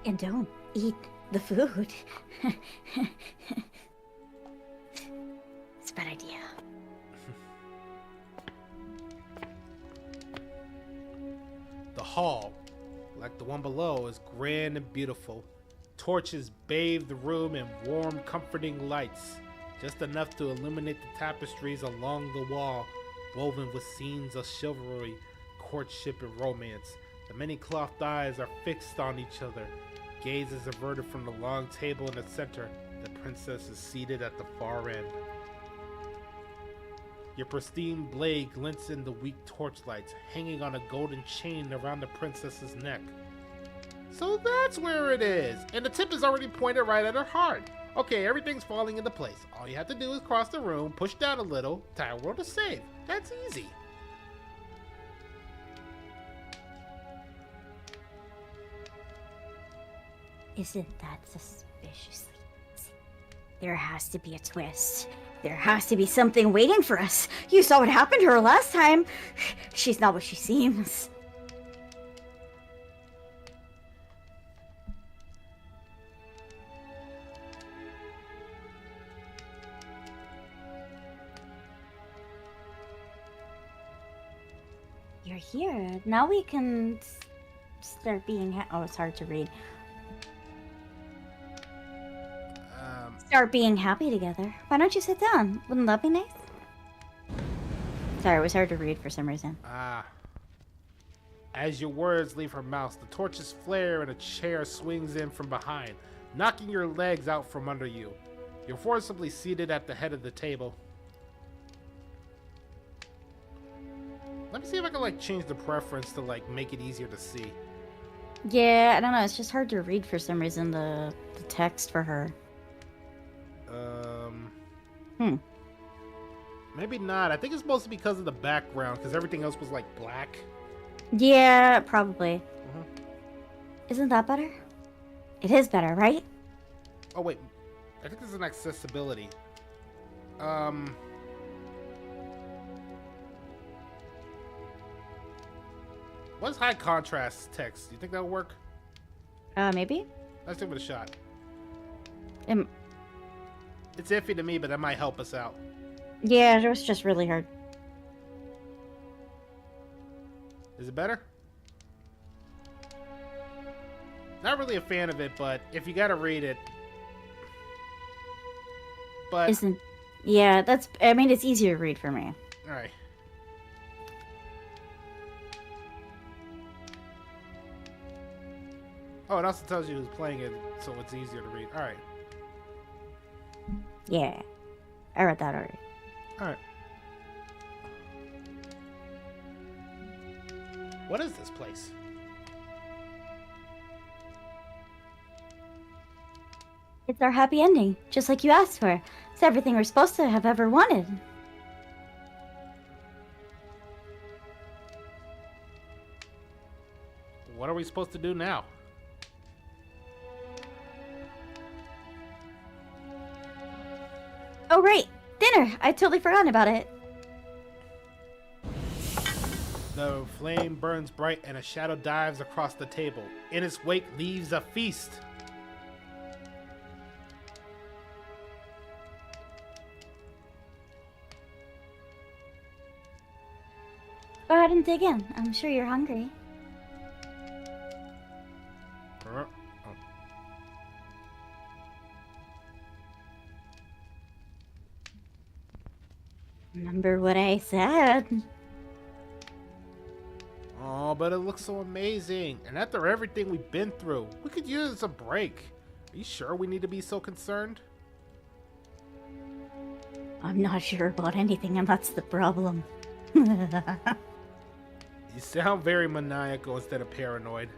[SPEAKER 2] And don't eat the food. It's a bad idea.
[SPEAKER 1] The hall, like the one below, is grand and beautiful. Torches bathe the room in warm, comforting lights, just enough to illuminate the tapestries along the wall, woven with scenes of chivalry, courtship, and romance. The many clothed eyes are fixed on each other. Gaze is averted from the long table in the center. The princess is seated at the far end. Your pristine blade glints in the weak torchlights, hanging on a golden chain around the princess's neck. So that's where it is, and the tip is already pointed right at her heart. Okay, everything's falling into place. All you have to do is cross the room, push down a little, tile world to save. That's easy.
[SPEAKER 2] Isn't that suspiciously easy? There has to be a twist. There has to be something waiting for us. You saw what happened to her last time. She's not what she seems. You're here. Now we can start being... Oh, it's hard to read. Start being happy together. Why don't you sit down? Wouldn't that be nice? Sorry, it was hard to read for some reason.
[SPEAKER 1] As your words leave her mouth, the torches flare and a chair swings in from behind, knocking your legs out from under you. You're forcibly seated at the head of the table. Let me see if I can, like, change the preference to, like, make it easier to see.
[SPEAKER 2] Yeah, I don't know. It's just hard to read for some reason, the text for her.
[SPEAKER 1] Maybe not. I think it's mostly because of the background, because everything else was, like, black.
[SPEAKER 2] Yeah, probably. Isn't that better? It is better, right?
[SPEAKER 1] Oh, wait. I think there's an accessibility. What's high contrast text? Do you think that'll work?
[SPEAKER 2] Maybe?
[SPEAKER 1] Let's give it a shot.
[SPEAKER 2] Um,
[SPEAKER 1] It's iffy to me, but that might help us out.
[SPEAKER 2] yeah, it was just really hard.
[SPEAKER 1] Is it better? Not really a fan of it, but if you gotta read it. But
[SPEAKER 2] Isn't... Yeah, that's... I mean, it's easier to read for me.
[SPEAKER 1] alright. Oh, it also tells you who's playing it, so it's easier to read. Alright.
[SPEAKER 2] Yeah. I read that already.
[SPEAKER 1] Alright. What is this place?
[SPEAKER 2] It's our happy ending, just like you asked for. It's everything we're supposed to have ever wanted.
[SPEAKER 1] What are we supposed to do now?
[SPEAKER 2] Oh, right. Dinner. I totally forgotten about it.
[SPEAKER 1] The flame burns bright and a shadow dives across the table. In its wake leaves a feast.
[SPEAKER 2] Go ahead and dig in. I'm sure you're hungry.
[SPEAKER 1] Oh.
[SPEAKER 2] Remember what I said?
[SPEAKER 1] Oh, but it looks so amazing. And after everything we've been through, we could use a break. Are you sure we need to be so concerned?
[SPEAKER 2] I'm not sure about anything, and that's the problem.
[SPEAKER 1] You sound very maniacal instead of paranoid.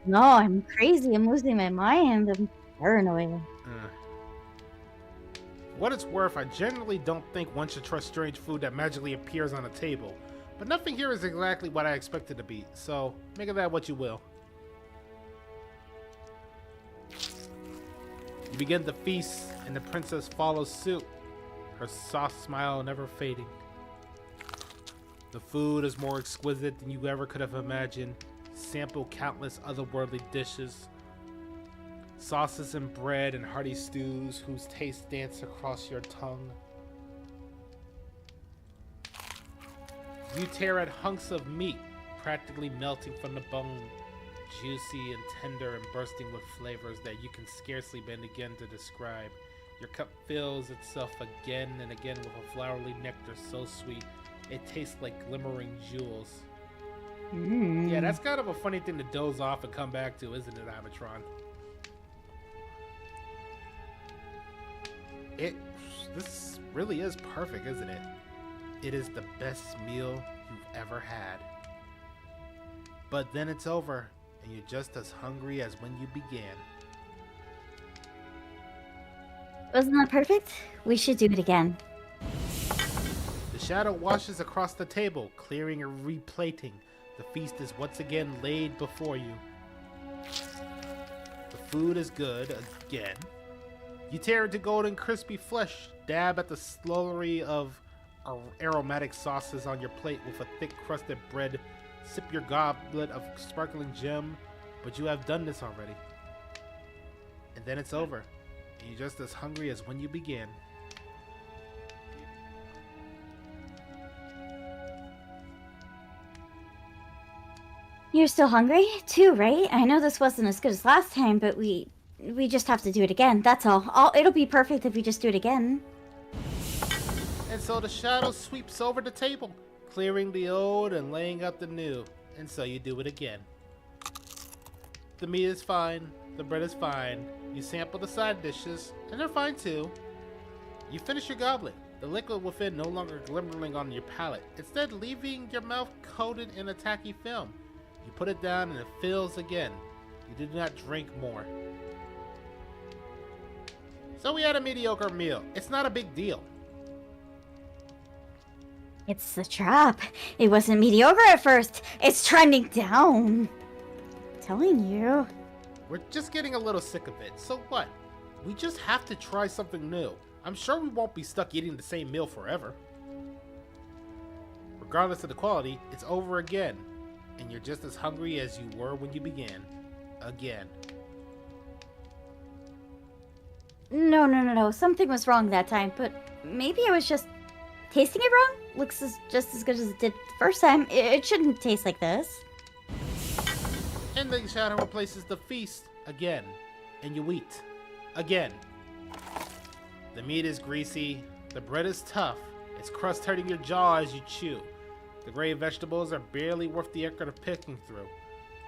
[SPEAKER 2] No, I'm crazy. I'm losing my mind. I'm paranoid.
[SPEAKER 1] What it's worth, I generally don't think one should trust strange food that magically appears on a table. But nothing here is exactly what I expected to be, so make of that what you will. You begin the feast, and the princess follows suit, her soft smile never fading. The food is more exquisite than you ever could have imagined. Sample countless otherworldly dishes. Sauces and bread and hearty stews whose taste dance across your tongue. You tear at hunks of meat, practically melting from the bone, juicy and tender and bursting with flavors that you can scarcely begin to describe. Your cup fills itself again and again with a flowery nectar so sweet, it tastes like glimmering jewels. Yeah, that's kind of a funny thing to doze off and come back to, isn't it, Avatron? This really is perfect, isn't it? It is the best meal you've ever had. But then it's over, and you're just as hungry as when you began.
[SPEAKER 2] Wasn't that perfect? We should do it again.
[SPEAKER 1] The shadow washes across the table, clearing and replating. The feast is once again laid before you. The food is good again. You tear into golden crispy flesh, dab at the slurry of aromatic sauces on your plate with a thick crusted bread, sip your goblet of sparkling gem, but you have done this already. And then it's over, and you're just as hungry as when you began.
[SPEAKER 2] You're still hungry too, right? I know this wasn't as good as last time, but we just have to do it again. That's all. It'll be perfect if we just do it again.
[SPEAKER 1] And so the shadow sweeps over the table, clearing the old and laying out the new. And so you do it again. The meat is fine, the bread is fine, you sample the side dishes, and they're fine too. You finish your goblet, the liquid within no longer glimmering on your palate, instead leaving your mouth coated in a tacky film. You put it down and it fills again. You do not drink more. So we had a mediocre meal. It's not a big deal.
[SPEAKER 2] It's the trap. It wasn't mediocre at first. It's trending down. I'm telling you.
[SPEAKER 1] We're just getting a little sick of it. So what? We just have to try something new. I'm sure we won't be stuck eating the same meal forever. Regardless of the quality, it's over again. And you're just as hungry as you were when you began. Again.
[SPEAKER 2] No. Something was wrong that time, but maybe I was just tasting it wrong? Looks just as good as it did the first time. It shouldn't taste like this.
[SPEAKER 1] And the shadow replaces the feast again. And you eat. Again. The meat is greasy. The bread is tough. Its crust hurting your jaw as you chew. The gray vegetables are barely worth the effort of picking through.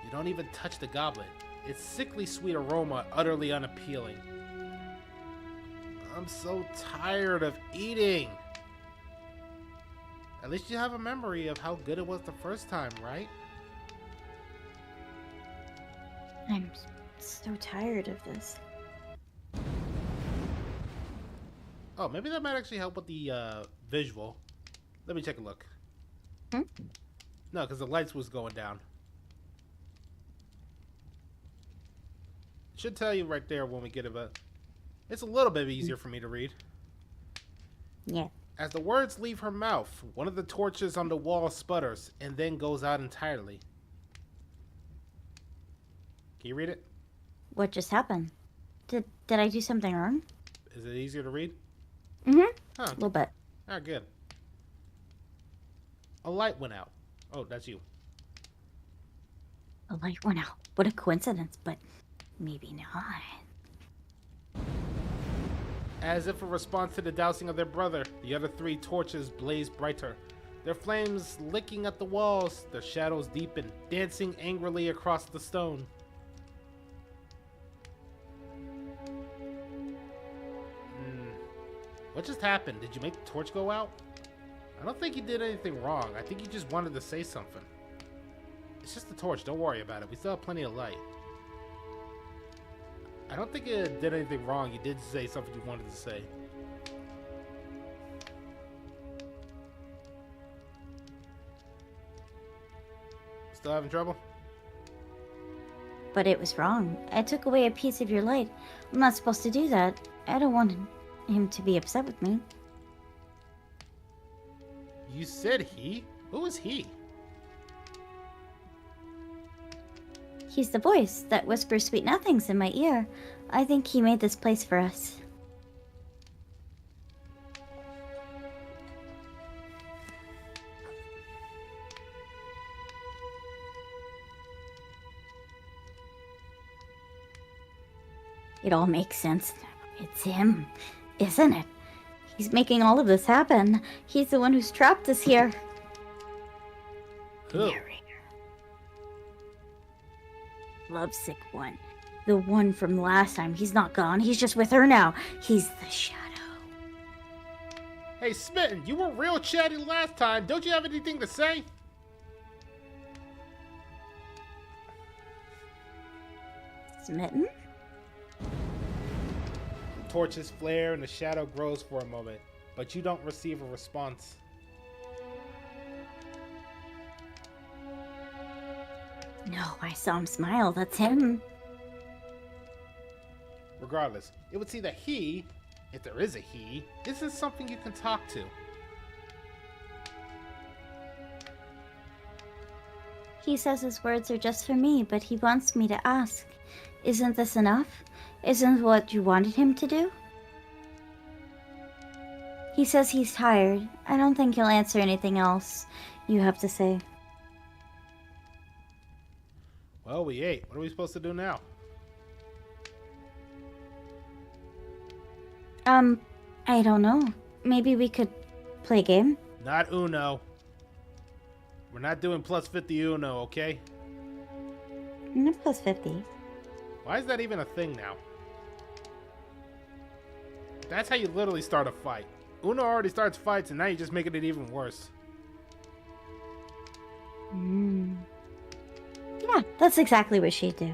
[SPEAKER 1] You don't even touch the goblet. Its sickly sweet aroma utterly unappealing. I'm so tired of eating. At least you have a memory of how good it was the first time, right?
[SPEAKER 2] I'm so tired of this.
[SPEAKER 1] Oh, maybe that might actually help with the visual. Let me take a look. No, because the lights was going down. Should tell you right there when we get it, but it's a little bit easier for me to read.
[SPEAKER 2] Yeah.
[SPEAKER 1] As the words leave her mouth, one of the torches on the wall sputters and then goes out entirely. Can you read it?
[SPEAKER 2] What just happened? Did I do something wrong?
[SPEAKER 1] Is it easier to read?
[SPEAKER 2] Mm-hmm.
[SPEAKER 1] Huh.
[SPEAKER 2] A little bit.
[SPEAKER 1] Ah, good. A light went out. Oh, that's you.
[SPEAKER 2] A light went out. What a coincidence, but maybe not.
[SPEAKER 1] As if a response to the dousing of their brother, the other three torches blaze brighter. Their flames licking at the walls, their shadows deepen, dancing angrily across the stone. What just happened? Did you make the torch go out? I don't think you did anything wrong. I think you just wanted to say something. It's just a torch. Don't worry about it. We still have plenty of light. I don't think you did anything wrong. You did say something you wanted to say. Still having trouble?
[SPEAKER 2] But it was wrong. I took away a piece of your light. I'm not supposed to do that. I don't want him to be upset with me.
[SPEAKER 1] You said he? Who is he?
[SPEAKER 2] He's the voice that whispers sweet nothings in my ear. I think he made this place for us. It all makes sense. It's him, isn't it? He's making all of this happen. He's the one who's trapped us here.
[SPEAKER 1] Who?
[SPEAKER 2] Narrator. Lovesick one. The one from last time. He's not gone. He's just with her now. He's the shadow.
[SPEAKER 1] Hey, Smitten, you were real chatty last time. Don't you have anything to say?
[SPEAKER 2] Smitten?
[SPEAKER 1] Torches flare and the shadow grows for a moment, but you don't receive a response.
[SPEAKER 2] No, I saw him smile. That's him.
[SPEAKER 1] Regardless, it would seem that he, if there is a he, isn't something you can talk to.
[SPEAKER 2] He says his words are just for me, but he wants me to ask. Isn't this enough? Isn't what you wanted him to do? He says he's tired. I don't think he'll answer anything else you have to say.
[SPEAKER 1] Well, we ate. What are we supposed to do now?
[SPEAKER 2] I don't know. Maybe we could play a game?
[SPEAKER 1] Not Uno. We're not doing plus 50 Uno, okay?
[SPEAKER 2] No, plus 50.
[SPEAKER 1] Why is that even a thing now? That's how you literally start a fight. Uno already starts fights and now you're just making it even worse.
[SPEAKER 2] Yeah, that's exactly what she'd do.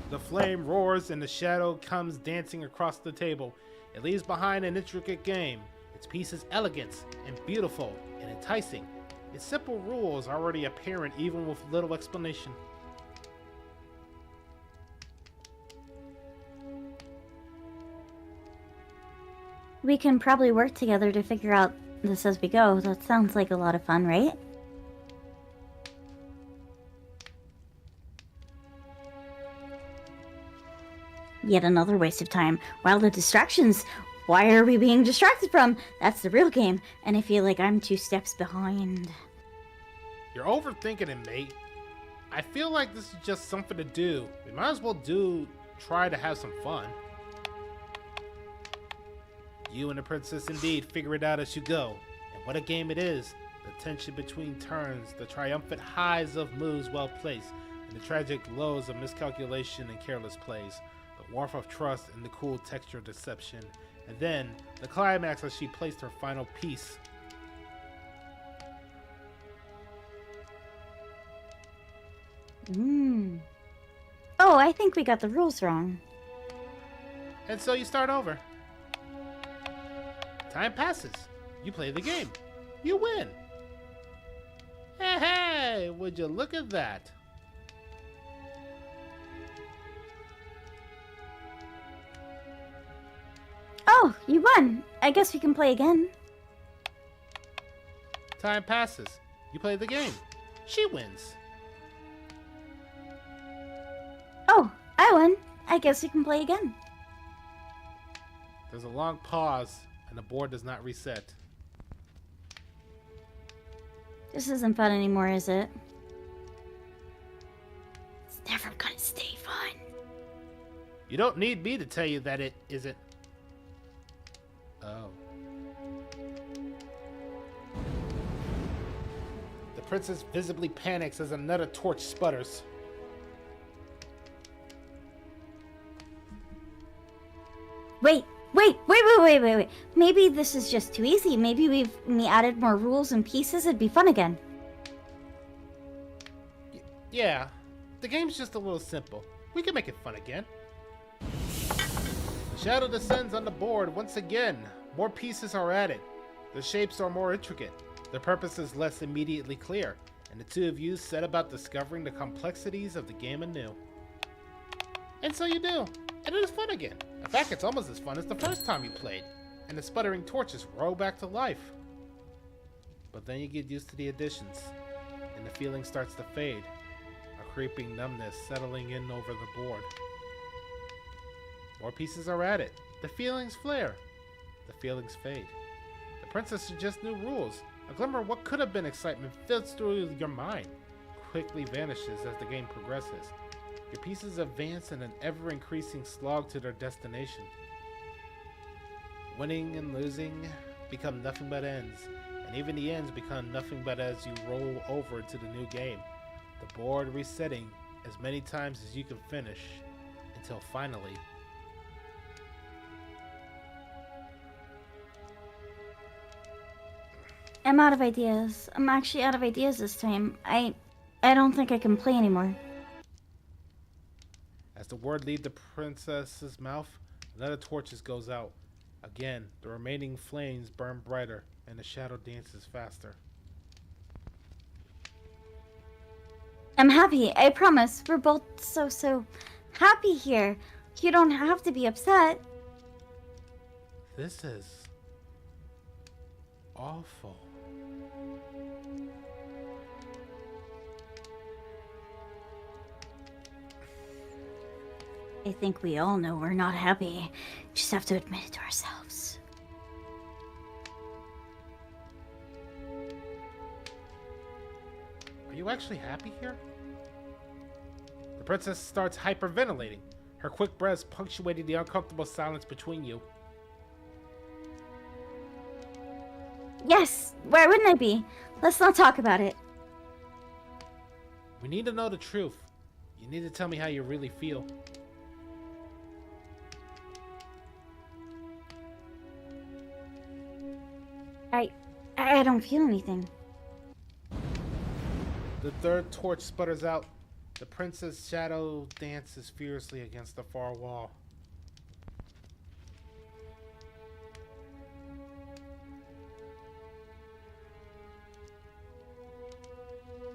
[SPEAKER 1] The flame roars and the shadow comes dancing across the table. It leaves behind an intricate game. Its piece is elegant and beautiful and enticing. Its simple rules are already apparent even with little explanation.
[SPEAKER 2] We can probably work together to figure out this as we go. That sounds like a lot of fun, right? Yet another waste of time. While the distractions, why are we being distracted from? That's the real game, and I feel like I'm 2 steps behind.
[SPEAKER 1] You're overthinking it, mate. I feel like this is just something to do. We might as well try to have some fun. You and the princess indeed figure it out as you go. And what a game it is. The tension between turns, the triumphant highs of moves well placed, and the tragic lows of miscalculation and careless plays. The warmth of trust and the cool texture of deception. And then, the climax as she placed her final piece.
[SPEAKER 2] Oh, I think we got the rules wrong.
[SPEAKER 1] And so you start over. Time passes. You play the game. You win. Hey, would you look at that?
[SPEAKER 2] Oh, you won. I guess we can play again.
[SPEAKER 1] Time passes. You play the game. She wins.
[SPEAKER 2] Oh, I won. I guess we can play again.
[SPEAKER 1] There's a long pause, and the board does not reset.
[SPEAKER 2] This isn't fun anymore, is it? It's never gonna stay fun.
[SPEAKER 1] You don't need me to tell you that it isn't. Oh. The princess visibly panics as another torch sputters.
[SPEAKER 2] Wait. Maybe this is just too easy. Maybe we've added more rules and pieces. It'd be fun again.
[SPEAKER 1] Yeah, the game's just a little simple. We can make it fun again. The shadow descends on the board once again. More pieces are added. The shapes are more intricate. The purpose is less immediately clear. And the two of you set about discovering the complexities of the game anew. And so you do. And it is fun again. In fact, it's almost as fun as the first time you played. And the sputtering torches roll back to life. But then you get used to the additions. And the feeling starts to fade. A creeping numbness settling in over the board. More pieces are added. The feelings flare. The feelings fade. The princess suggests new rules. A glimmer of what could have been excitement fills through your mind. Quickly vanishes as the game progresses. Your pieces advance in an ever-increasing slog to their destination. Winning and losing become nothing but ends, and even the ends become nothing but as you roll over to the new game. The board resetting as many times as you can finish, until finally...
[SPEAKER 2] I'm out of ideas. I'm actually out of ideas this time. I don't think I can play anymore.
[SPEAKER 1] As the word leaves the princess's mouth, another torch goes out. Again, the remaining flames burn brighter, and the shadow dances faster.
[SPEAKER 2] I'm happy, I promise. We're both so happy here. You don't have to be upset.
[SPEAKER 1] This is awful.
[SPEAKER 2] I think we all know we're not happy. Just have to admit it to ourselves.
[SPEAKER 1] Are you actually happy here? The princess starts hyperventilating, her quick breaths punctuating the uncomfortable silence between you.
[SPEAKER 2] Yes, why wouldn't I be? Let's not talk about it.
[SPEAKER 1] We need to know the truth. You need to tell me how you really feel.
[SPEAKER 2] I don't feel anything.
[SPEAKER 1] The third torch sputters out. The princess' shadow dances fiercely against the far wall.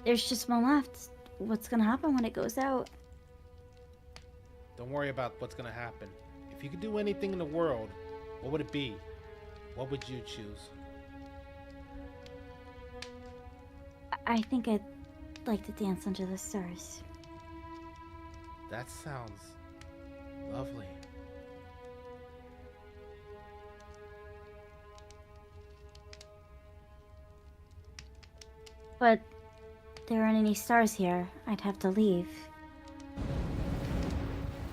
[SPEAKER 2] There's just one left. What's gonna happen when it goes out?
[SPEAKER 1] Don't worry about what's gonna happen. If you could do anything in the world, what would it be? What would you choose?
[SPEAKER 2] I think I'd like to dance under the stars.
[SPEAKER 1] That sounds lovely.
[SPEAKER 2] But there aren't any stars here. I'd have to leave.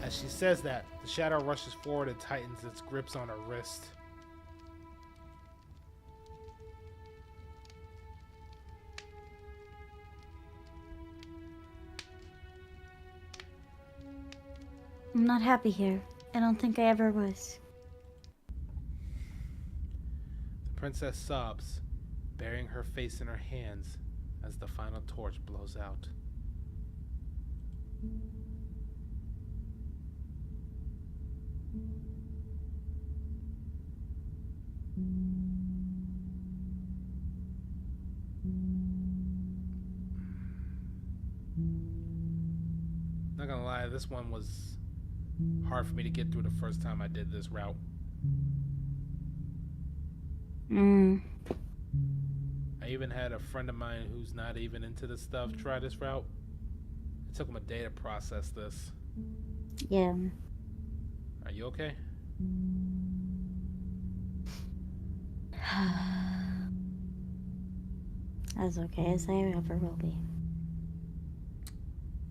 [SPEAKER 1] As she says that, the shadow rushes forward and tightens its grips on her wrist.
[SPEAKER 2] I'm not happy here. I don't think I ever was.
[SPEAKER 1] The princess sobs, burying her face in her hands as the final torch blows out. Not gonna lie, this one was hard for me to get through the first time I did this route. I even had a friend of mine who's not even into this stuff try this route. It took him a day to process this.
[SPEAKER 2] Yeah.
[SPEAKER 1] Are you okay?
[SPEAKER 2] As okay as I ever will be.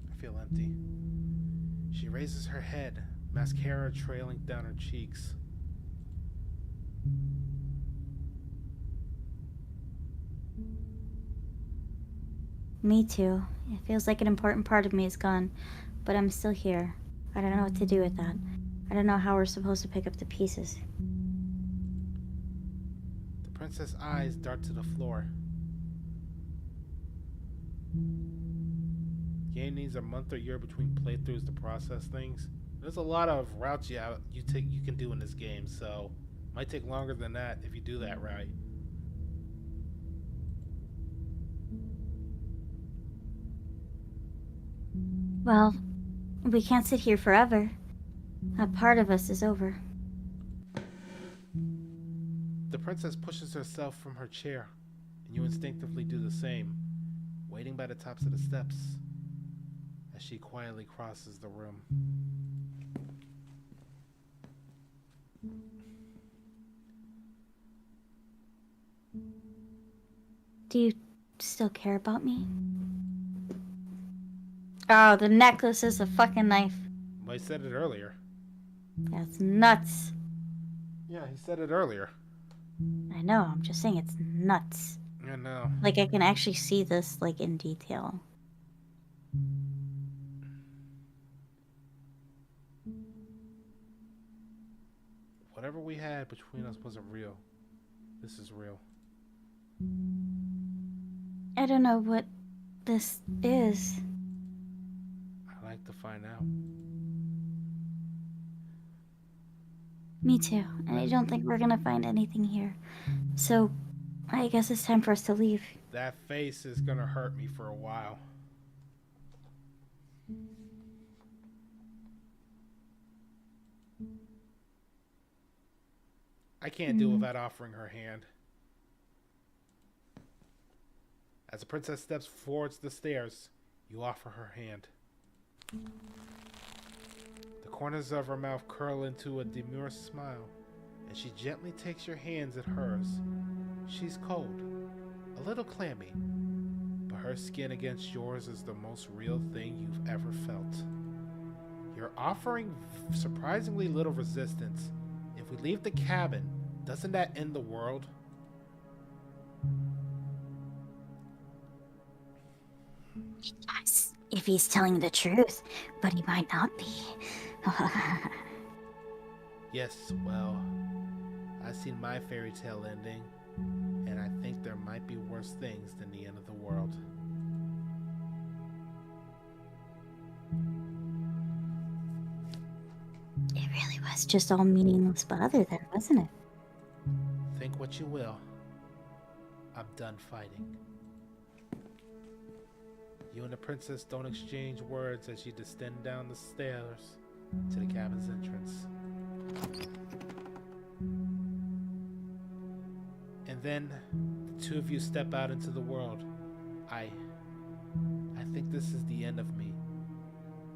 [SPEAKER 1] I feel empty. She raises her head, mascara trailing down her cheeks.
[SPEAKER 2] Me too. It feels like an important part of me is gone, but I'm still here. I don't know what to do with that. I don't know how we're supposed to pick up the pieces.
[SPEAKER 1] The princess' eyes dart to the floor. Game needs a month or year between playthroughs to process things. There's a lot of routes you can do in this game, so it might take longer than that if you do that right.
[SPEAKER 2] Well, we can't sit here forever. A part of us is over.
[SPEAKER 1] The princess pushes herself from her chair, and you instinctively do the same, waiting by the tops of the steps as she quietly crosses the room.
[SPEAKER 2] Do you still care about me? Oh, the necklace is a fucking knife.
[SPEAKER 1] Well, he said it earlier.
[SPEAKER 2] That's nuts.
[SPEAKER 1] Yeah, he said it earlier.
[SPEAKER 2] I know, I'm just saying it's nuts.
[SPEAKER 1] I know.
[SPEAKER 2] Like, I can actually see this, like, in detail.
[SPEAKER 1] Whatever we had between us wasn't real. This is real.
[SPEAKER 2] I don't know what this is.
[SPEAKER 1] I'd like to find out.
[SPEAKER 2] Me too. And I don't think we're gonna find anything here. So, I guess it's time for us to leave.
[SPEAKER 1] That face is gonna hurt me for a while. I can't do without offering her hand. As the princess steps towards the stairs, you offer her hand. The corners of her mouth curl into a demure smile, and she gently takes your hands in hers. She's cold, a little clammy, but her skin against yours is the most real thing you've ever felt. You're offering surprisingly little resistance. If we leave the cabin, doesn't that end the world?
[SPEAKER 2] Yes, if he's telling the truth, but he might not be.
[SPEAKER 1] Yes, well, I've seen my fairy tale ending, and I think there might be worse things than the end of the world.
[SPEAKER 2] It really was just all meaningless but other than, wasn't it?
[SPEAKER 1] Think what you will. I'm done fighting. You and the princess don't exchange words as you descend down the stairs to the cabin's entrance. And then the two of you step out into the world. I think this is the end of me,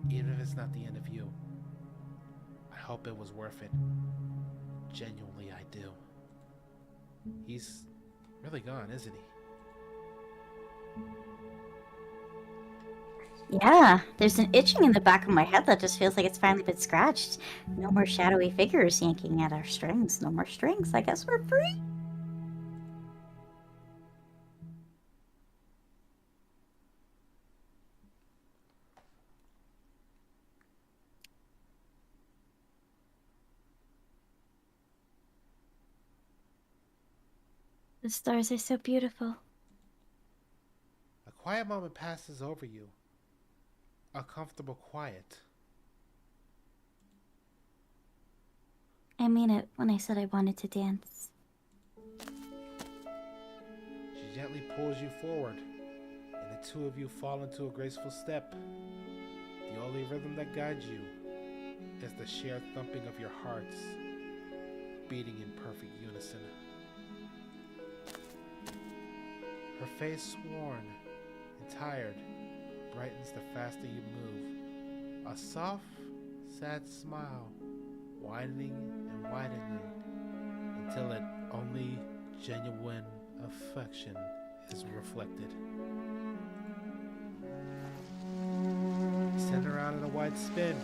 [SPEAKER 1] even if it's not the end of you. I hope it was worth it. Genuinely, I do. He's really gone, isn't he?
[SPEAKER 2] Yeah, there's an itching in the back of my head that just feels like it's finally been scratched. No more shadowy figures yanking at our strings. No more strings. I guess we're free. The stars are so beautiful.
[SPEAKER 1] A quiet moment passes over you. A comfortable quiet.
[SPEAKER 2] I mean it when I said I wanted to dance.
[SPEAKER 1] She gently pulls you forward, and the two of you fall into a graceful step. The only rhythm that guides you is the shared thumping of your hearts, beating in perfect unison. Her face worn and tired brightens the faster you move. A soft, sad smile, widening and widening until it only genuine affection is reflected. Send her out in a wide spin,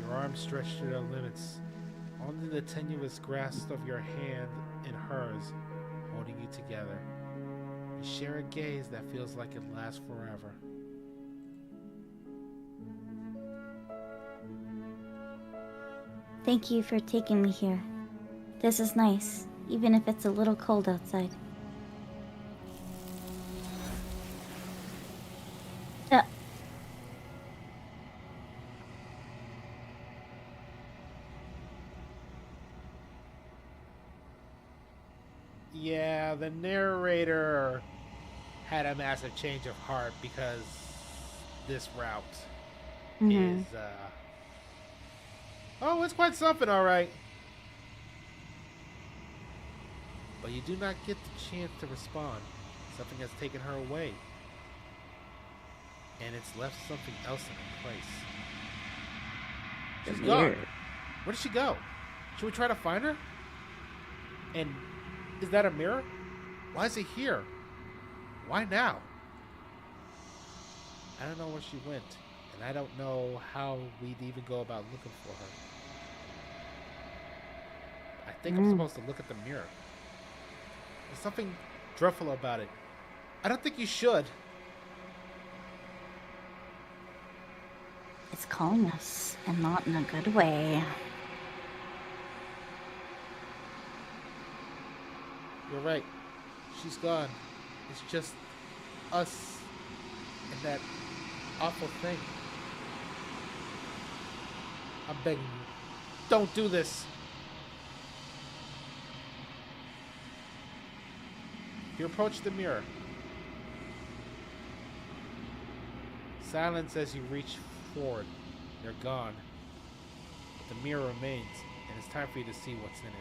[SPEAKER 1] your arms stretched to their limits. Only the tenuous grasp of your hand in hers holding you together. You share a gaze that feels like it lasts forever.
[SPEAKER 2] Thank you for taking me here. This is nice, even if it's a little cold outside.
[SPEAKER 1] Yeah, the narrator had a massive change of heart because this route is, oh, it's quite something, alright. But you do not get the chance to respond. Something has taken her away. And it's left something else in her place. She's gone. Where did she go? Should we try to find her? And is that a mirror? Why is it here? Why now? I don't know where she went, and I don't know how we'd even go about looking for her. I think I'm supposed to look at the mirror. There's something dreadful about it. I don't think you should.
[SPEAKER 2] It's calling us, and not in a good way.
[SPEAKER 1] You're right. She's gone. It's just us and that awful thing. I'm begging you. Don't do this. You approach the mirror. Silence as you reach forward. They're gone. But the mirror remains, and it's time for you to see what's in it.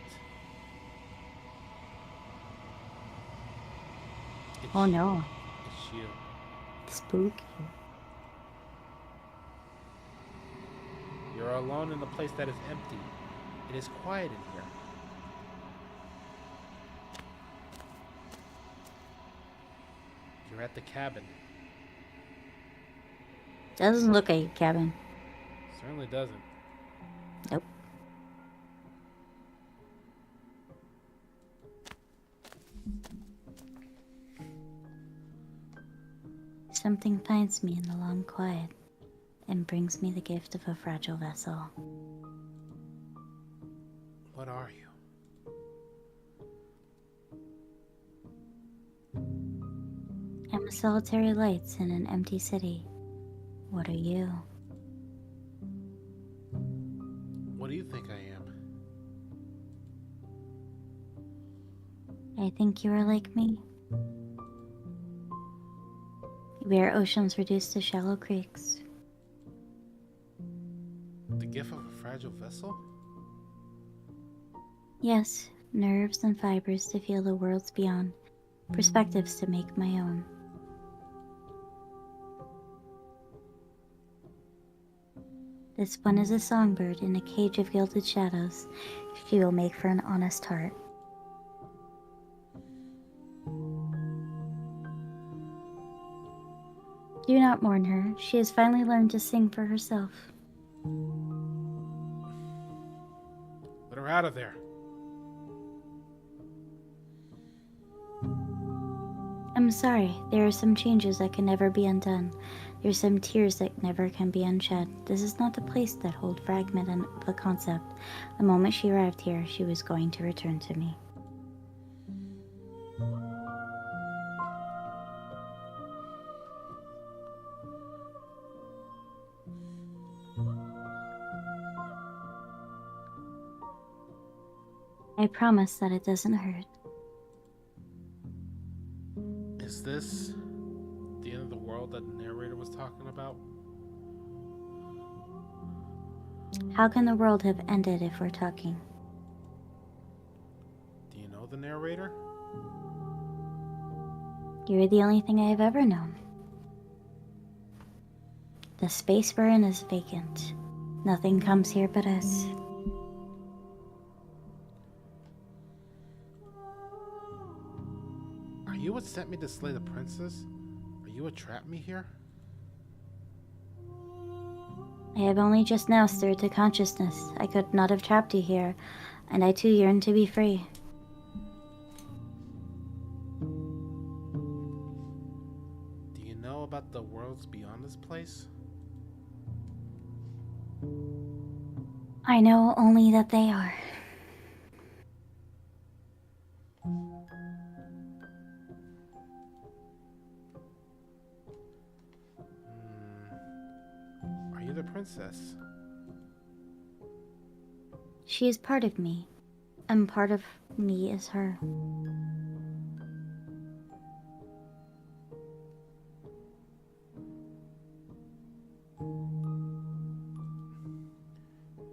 [SPEAKER 2] Oh no.
[SPEAKER 1] It's you.
[SPEAKER 2] Spooky.
[SPEAKER 1] You're alone in a place that is empty. It is quiet in here. You're at the cabin.
[SPEAKER 2] Doesn't look like a cabin.
[SPEAKER 1] Certainly doesn't.
[SPEAKER 2] Nope. Something finds me in the long quiet and brings me the gift of a fragile vessel.
[SPEAKER 1] What are you?
[SPEAKER 2] I'm a solitary light in an empty city. What are you?
[SPEAKER 1] What do you think I am?
[SPEAKER 2] I think you are like me. We are oceans reduced to shallow creeks.
[SPEAKER 1] The gift of a fragile vessel?
[SPEAKER 2] Yes, nerves and fibers to feel the worlds beyond, perspectives to make my own. This one is a songbird in a cage of gilded shadows. She will make for an honest heart. Do not mourn her. She has finally learned to sing for herself.
[SPEAKER 1] Let her out of there.
[SPEAKER 2] I'm sorry. There are some changes that can never be undone. There's some tears that never can be unshed. This is not the place that hold fragment of the concept. The moment she arrived here, she was going to return to me. I promise that it doesn't hurt.
[SPEAKER 1] Is this the end of the world that the narrator was talking about?
[SPEAKER 2] How can the world have ended if we're talking?
[SPEAKER 1] Do you know the narrator?
[SPEAKER 2] You're the only thing I have ever known. The space we're in is vacant. Nothing comes here but us.
[SPEAKER 1] Are you what sent me to slay the princess? Are you what trapped me here?
[SPEAKER 2] I have only just now stirred to consciousness. I could not have trapped you here, and I too yearn to be free.
[SPEAKER 1] Do you know about the worlds beyond this place?
[SPEAKER 2] I know only that they are.
[SPEAKER 1] Are you the princess?
[SPEAKER 2] She is part of me, and part of me is her.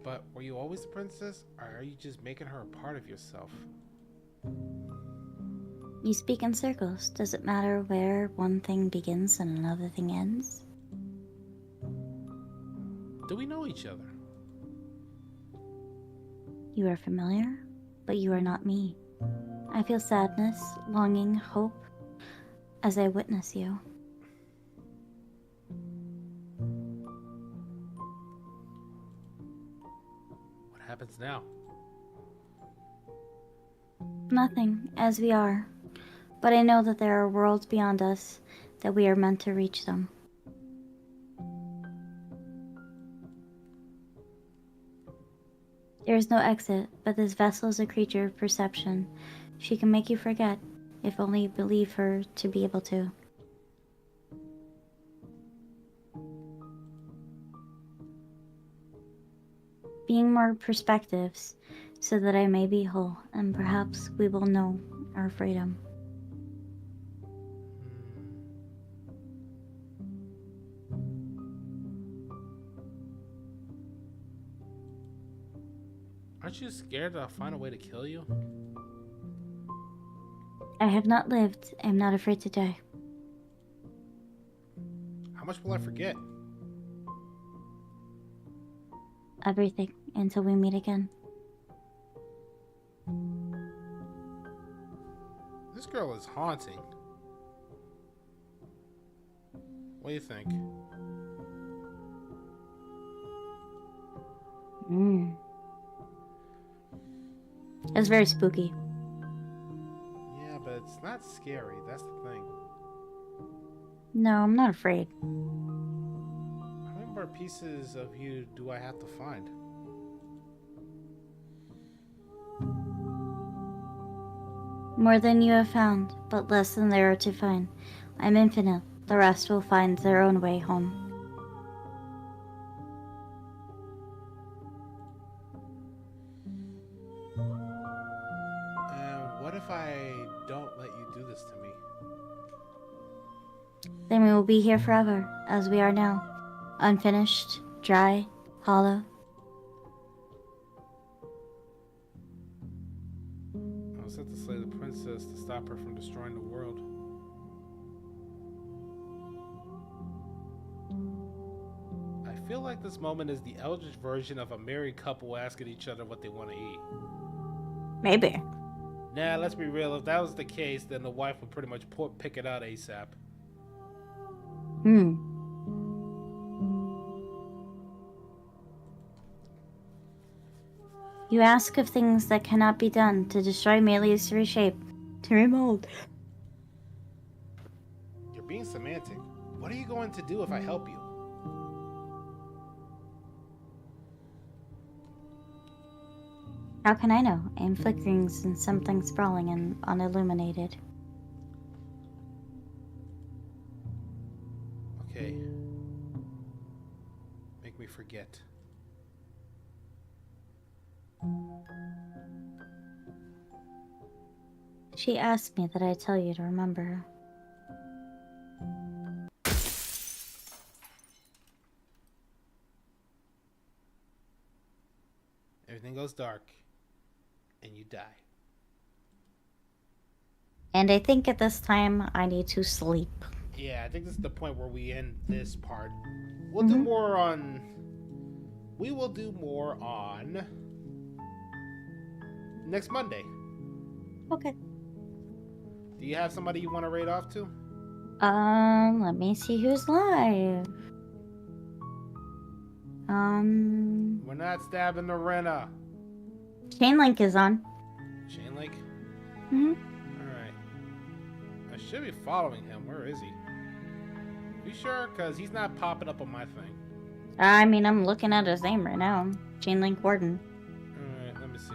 [SPEAKER 1] But were you always the princess, or are you just making her a part of yourself?
[SPEAKER 2] You speak in circles. Does it matter where one thing begins and another thing ends?
[SPEAKER 1] Do we know each other?
[SPEAKER 2] You are familiar, but you are not me. I feel sadness, longing, hope, as I witness you.
[SPEAKER 1] What happens now?
[SPEAKER 2] Nothing, as we are. But I know that there are worlds beyond us, that we are meant to reach them. There is no exit, but this vessel is a creature of perception. She can make you forget, if only you believe her to be able to. being more perspectives, so that I may be whole, and perhaps we will know our freedom.
[SPEAKER 1] Aren't you scared that I'll find a way to kill you?
[SPEAKER 2] I have not lived. I am not afraid to die.
[SPEAKER 1] How much will I forget?
[SPEAKER 2] Everything, until we meet again.
[SPEAKER 1] This girl is haunting. What do you think?
[SPEAKER 2] It's very spooky.
[SPEAKER 1] Yeah, but it's not scary. That's the thing.
[SPEAKER 2] No, I'm not afraid.
[SPEAKER 1] How many more pieces of you do I have to find?
[SPEAKER 2] More than you have found, but less than there are to find. I'm infinite. The rest will find their own way home.
[SPEAKER 1] What if I don't let you do this to me?
[SPEAKER 2] Then we will be here forever, as we are now. Unfinished, dry, hollow.
[SPEAKER 1] I was set to slay the princess to stop her from destroying the world. I feel like this moment is the eldritch version of a married couple asking each other what they want to eat.
[SPEAKER 2] Maybe.
[SPEAKER 1] Nah, let's be real. If that was the case, then the wife would pretty much pick it out ASAP.
[SPEAKER 2] You ask of things that cannot be done. To destroy merely is to reshape, to remold.
[SPEAKER 1] You're being semantic. What are you going to do if I help you?
[SPEAKER 2] How can I know? I am flickerings in something sprawling and unilluminated.
[SPEAKER 1] Okay. Make me forget.
[SPEAKER 2] She asked me that I tell you to remember her.
[SPEAKER 1] Everything goes dark, and you die.
[SPEAKER 2] And I think at this time I need to sleep.
[SPEAKER 1] Yeah, I think this is the point where we end this part. We'll do more on... We will do more on... next Monday.
[SPEAKER 2] Okay.
[SPEAKER 1] Do you have somebody you want to raid off to?
[SPEAKER 2] Let me see who's live.
[SPEAKER 1] We're not stabbing the Rena.
[SPEAKER 2] Chainlink is on.
[SPEAKER 1] Chainlink?
[SPEAKER 2] Mm-hmm.
[SPEAKER 1] Alright. I should be following him. Where is he? You sure? Because he's not popping up on my thing.
[SPEAKER 2] I mean, I'm looking at his name right now. Chainlink Warden.
[SPEAKER 1] Alright, let me see.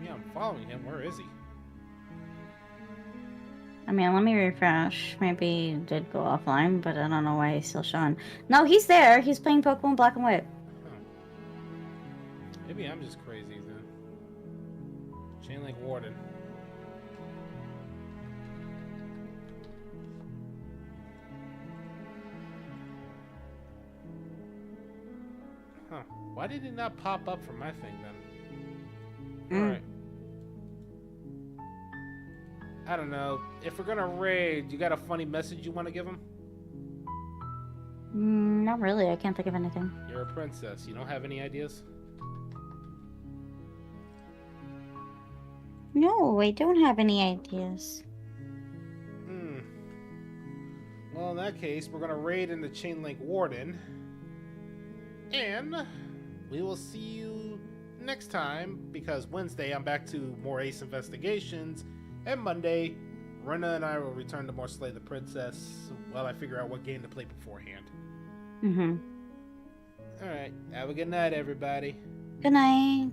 [SPEAKER 1] Yeah, I'm following him. Where is he?
[SPEAKER 2] I mean, let me refresh. Maybe he did go offline, but I don't know why he's still showing. No, he's there. He's playing Pokemon Black and White.
[SPEAKER 1] Huh. Maybe I'm just crazy then. Chainlink Warden. Huh. Why did it not pop up for my thing then? Alright. I don't know. If we're gonna raid, you got a funny message you want to give him?
[SPEAKER 2] Not really. I can't think of anything.
[SPEAKER 1] You're a princess. You don't have any ideas?
[SPEAKER 2] No, I don't have any ideas.
[SPEAKER 1] Well, in that case, we're gonna raid in the Chainlink Warden. And we will see you next time, because Wednesday I'm back to more Ace Investigations. And Monday, Rena and I will return to more Slay the Princess while I figure out what game to play beforehand.
[SPEAKER 2] Mm-hmm.
[SPEAKER 1] Alright, have a good night, everybody.
[SPEAKER 2] Good night.